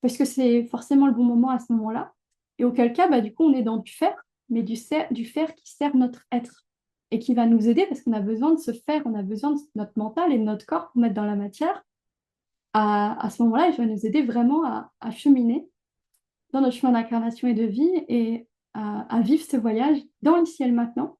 parce que c'est forcément le bon moment à ce moment-là. Et auquel cas, du coup, on est dans du faire, mais du faire qui sert notre être et qui va nous aider parce qu'on a besoin de se faire, on a besoin de notre mental et de notre corps pour mettre dans la matière. À ce moment-là, il va nous aider vraiment à cheminer dans notre chemin d'incarnation et de vie et à vivre ce voyage dans le ciel maintenant,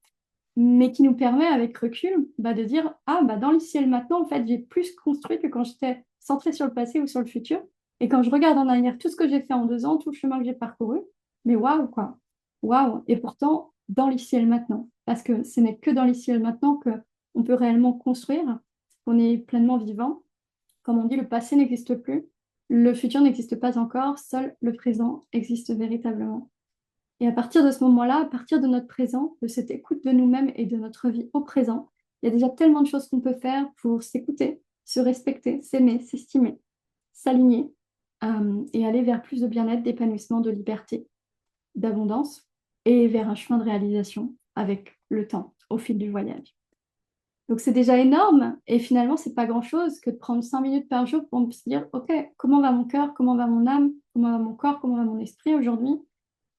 mais qui nous permet avec recul de dire, dans le ciel maintenant, en fait, j'ai plus construit que quand j'étais centrée sur le passé ou sur le futur. Et quand je regarde en arrière tout ce que j'ai fait en 2 ans, tout le chemin que j'ai parcouru, mais waouh, quoi. Waouh. Et pourtant, dans l'ici et le maintenant. Parce que ce n'est que dans l'ici et le maintenant qu'on peut réellement construire, qu'on est pleinement vivant. Comme on dit, le passé n'existe plus, le futur n'existe pas encore, seul le présent existe véritablement. Et à partir de ce moment-là, à partir de notre présent, de cette écoute de nous-mêmes et de notre vie au présent, il y a déjà tellement de choses qu'on peut faire pour s'écouter, se respecter, s'aimer, s'estimer, s'aligner et aller vers plus de bien-être, d'épanouissement, de liberté, d'abondance et vers un chemin de réalisation avec le temps, au fil du voyage. Donc c'est déjà énorme et finalement, c'est pas grand-chose que de prendre 5 minutes par jour pour se dire, OK, comment va mon cœur, comment va mon âme, comment va mon corps, comment va mon esprit aujourd'hui?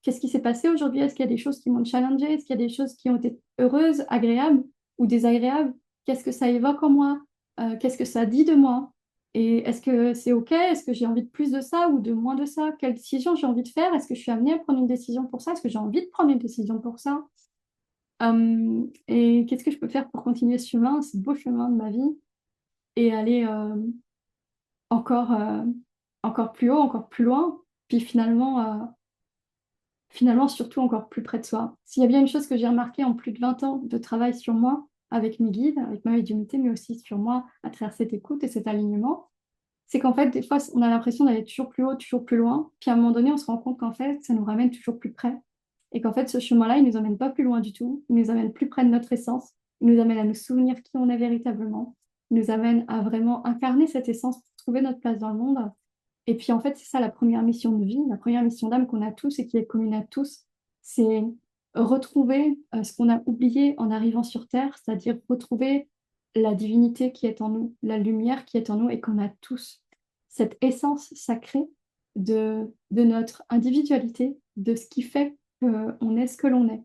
Qu'est-ce qui s'est passé aujourd'hui? Est-ce qu'il y a des choses qui m'ont challengé? Est-ce qu'il y a des choses qui ont été heureuses, agréables ou désagréables? Qu'est-ce que ça évoque en moi? Qu'est-ce que ça dit de moi? Et est-ce que c'est OK? Est-ce que j'ai envie de plus de ça ou de moins de ça? Quelle décision j'ai envie de faire? Est-ce que je suis amenée à prendre une décision pour ça? Est-ce que j'ai envie de prendre une décision pour ça? Et qu'est-ce que je peux faire pour continuer ce chemin, ce beau chemin de ma vie et aller encore, encore plus haut, encore plus loin, puis finalement, surtout encore plus près de soi. S'il y a bien une chose que j'ai remarqué en plus de 20 ans de travail sur moi, avec mes guides, avec ma médiumnité, mais aussi sur moi à travers cette écoute et cet alignement, c'est qu'en fait, des fois, on a l'impression d'aller toujours plus haut, toujours plus loin, puis à un moment donné, on se rend compte qu'en fait, ça nous ramène toujours plus près. Et qu'en fait, ce chemin-là, il ne nous emmène pas plus loin du tout, il nous amène plus près de notre essence, il nous amène à nous souvenir qui on est véritablement, il nous amène à vraiment incarner cette essence pour trouver notre place dans le monde Et puis en fait, c'est ça la première mission de vie, la première mission d'âme qu'on a tous et qui est commune à tous, c'est retrouver ce qu'on a oublié en arrivant sur Terre, c'est-à-dire retrouver la divinité qui est en nous, la lumière qui est en nous et qu'on a tous, cette essence sacrée de notre individualité, de ce qui fait qu'on est ce que l'on est,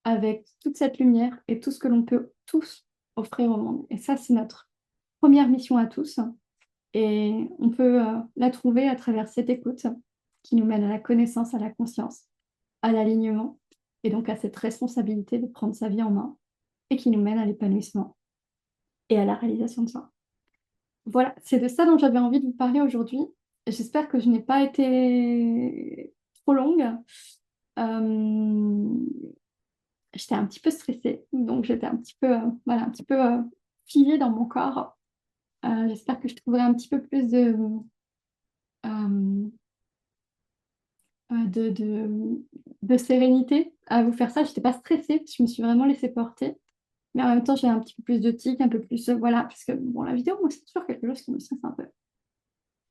avec toute cette lumière et tout ce que l'on peut tous offrir au monde. Et ça, c'est notre première mission à tous. Et on peut la trouver à travers cette écoute qui nous mène à la connaissance, à la conscience, à l'alignement et donc à cette responsabilité de prendre sa vie en main et qui nous mène à l'épanouissement et à la réalisation de soi. Voilà, c'est de ça dont j'avais envie de vous parler aujourd'hui. J'espère que je n'ai pas été trop longue. Euh, J'étais un petit peu stressée, donc j'étais un petit peu, voilà, un petit peu figée dans mon corps. J'espère que je trouverai un petit peu plus euh, de sérénité à vous faire ça. Je n'étais pas stressée, parce que je me suis vraiment laissée porter. Mais en même temps, j'ai un petit peu plus de tic, un peu plus, voilà, parce que bon, la vidéo, moi, c'est toujours quelque chose qui me stresse un peu.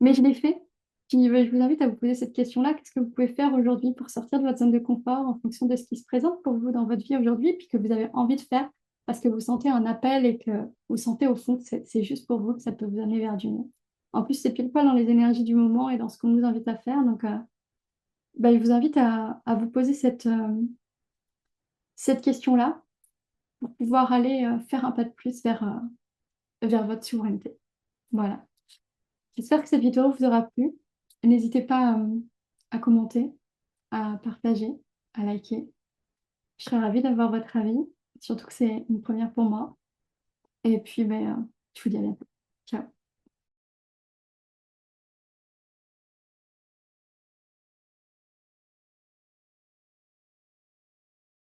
Mais je l'ai fait. Puis, je vous invite à vous poser cette question-là. Qu'est-ce que vous pouvez faire aujourd'hui pour sortir de votre zone de confort en fonction de ce qui se présente pour vous dans votre vie aujourd'hui, puis que vous avez envie de faire parce que vous sentez un appel et que vous sentez au fond que c'est juste pour vous, que ça peut vous amener vers du mieux. En plus, c'est pile poil dans les énergies du moment et dans ce qu'on nous invite à faire. Donc, bah, je vous invite à vous poser cette question-là pour pouvoir aller faire un pas de plus vers votre souveraineté. Voilà. J'espère que cette vidéo vous aura plu. N'hésitez pas à commenter, à partager, à liker. Je serais ravie d'avoir votre avis, surtout que c'est une première pour moi. Et puis, ben, je vous dis à bientôt. Ciao.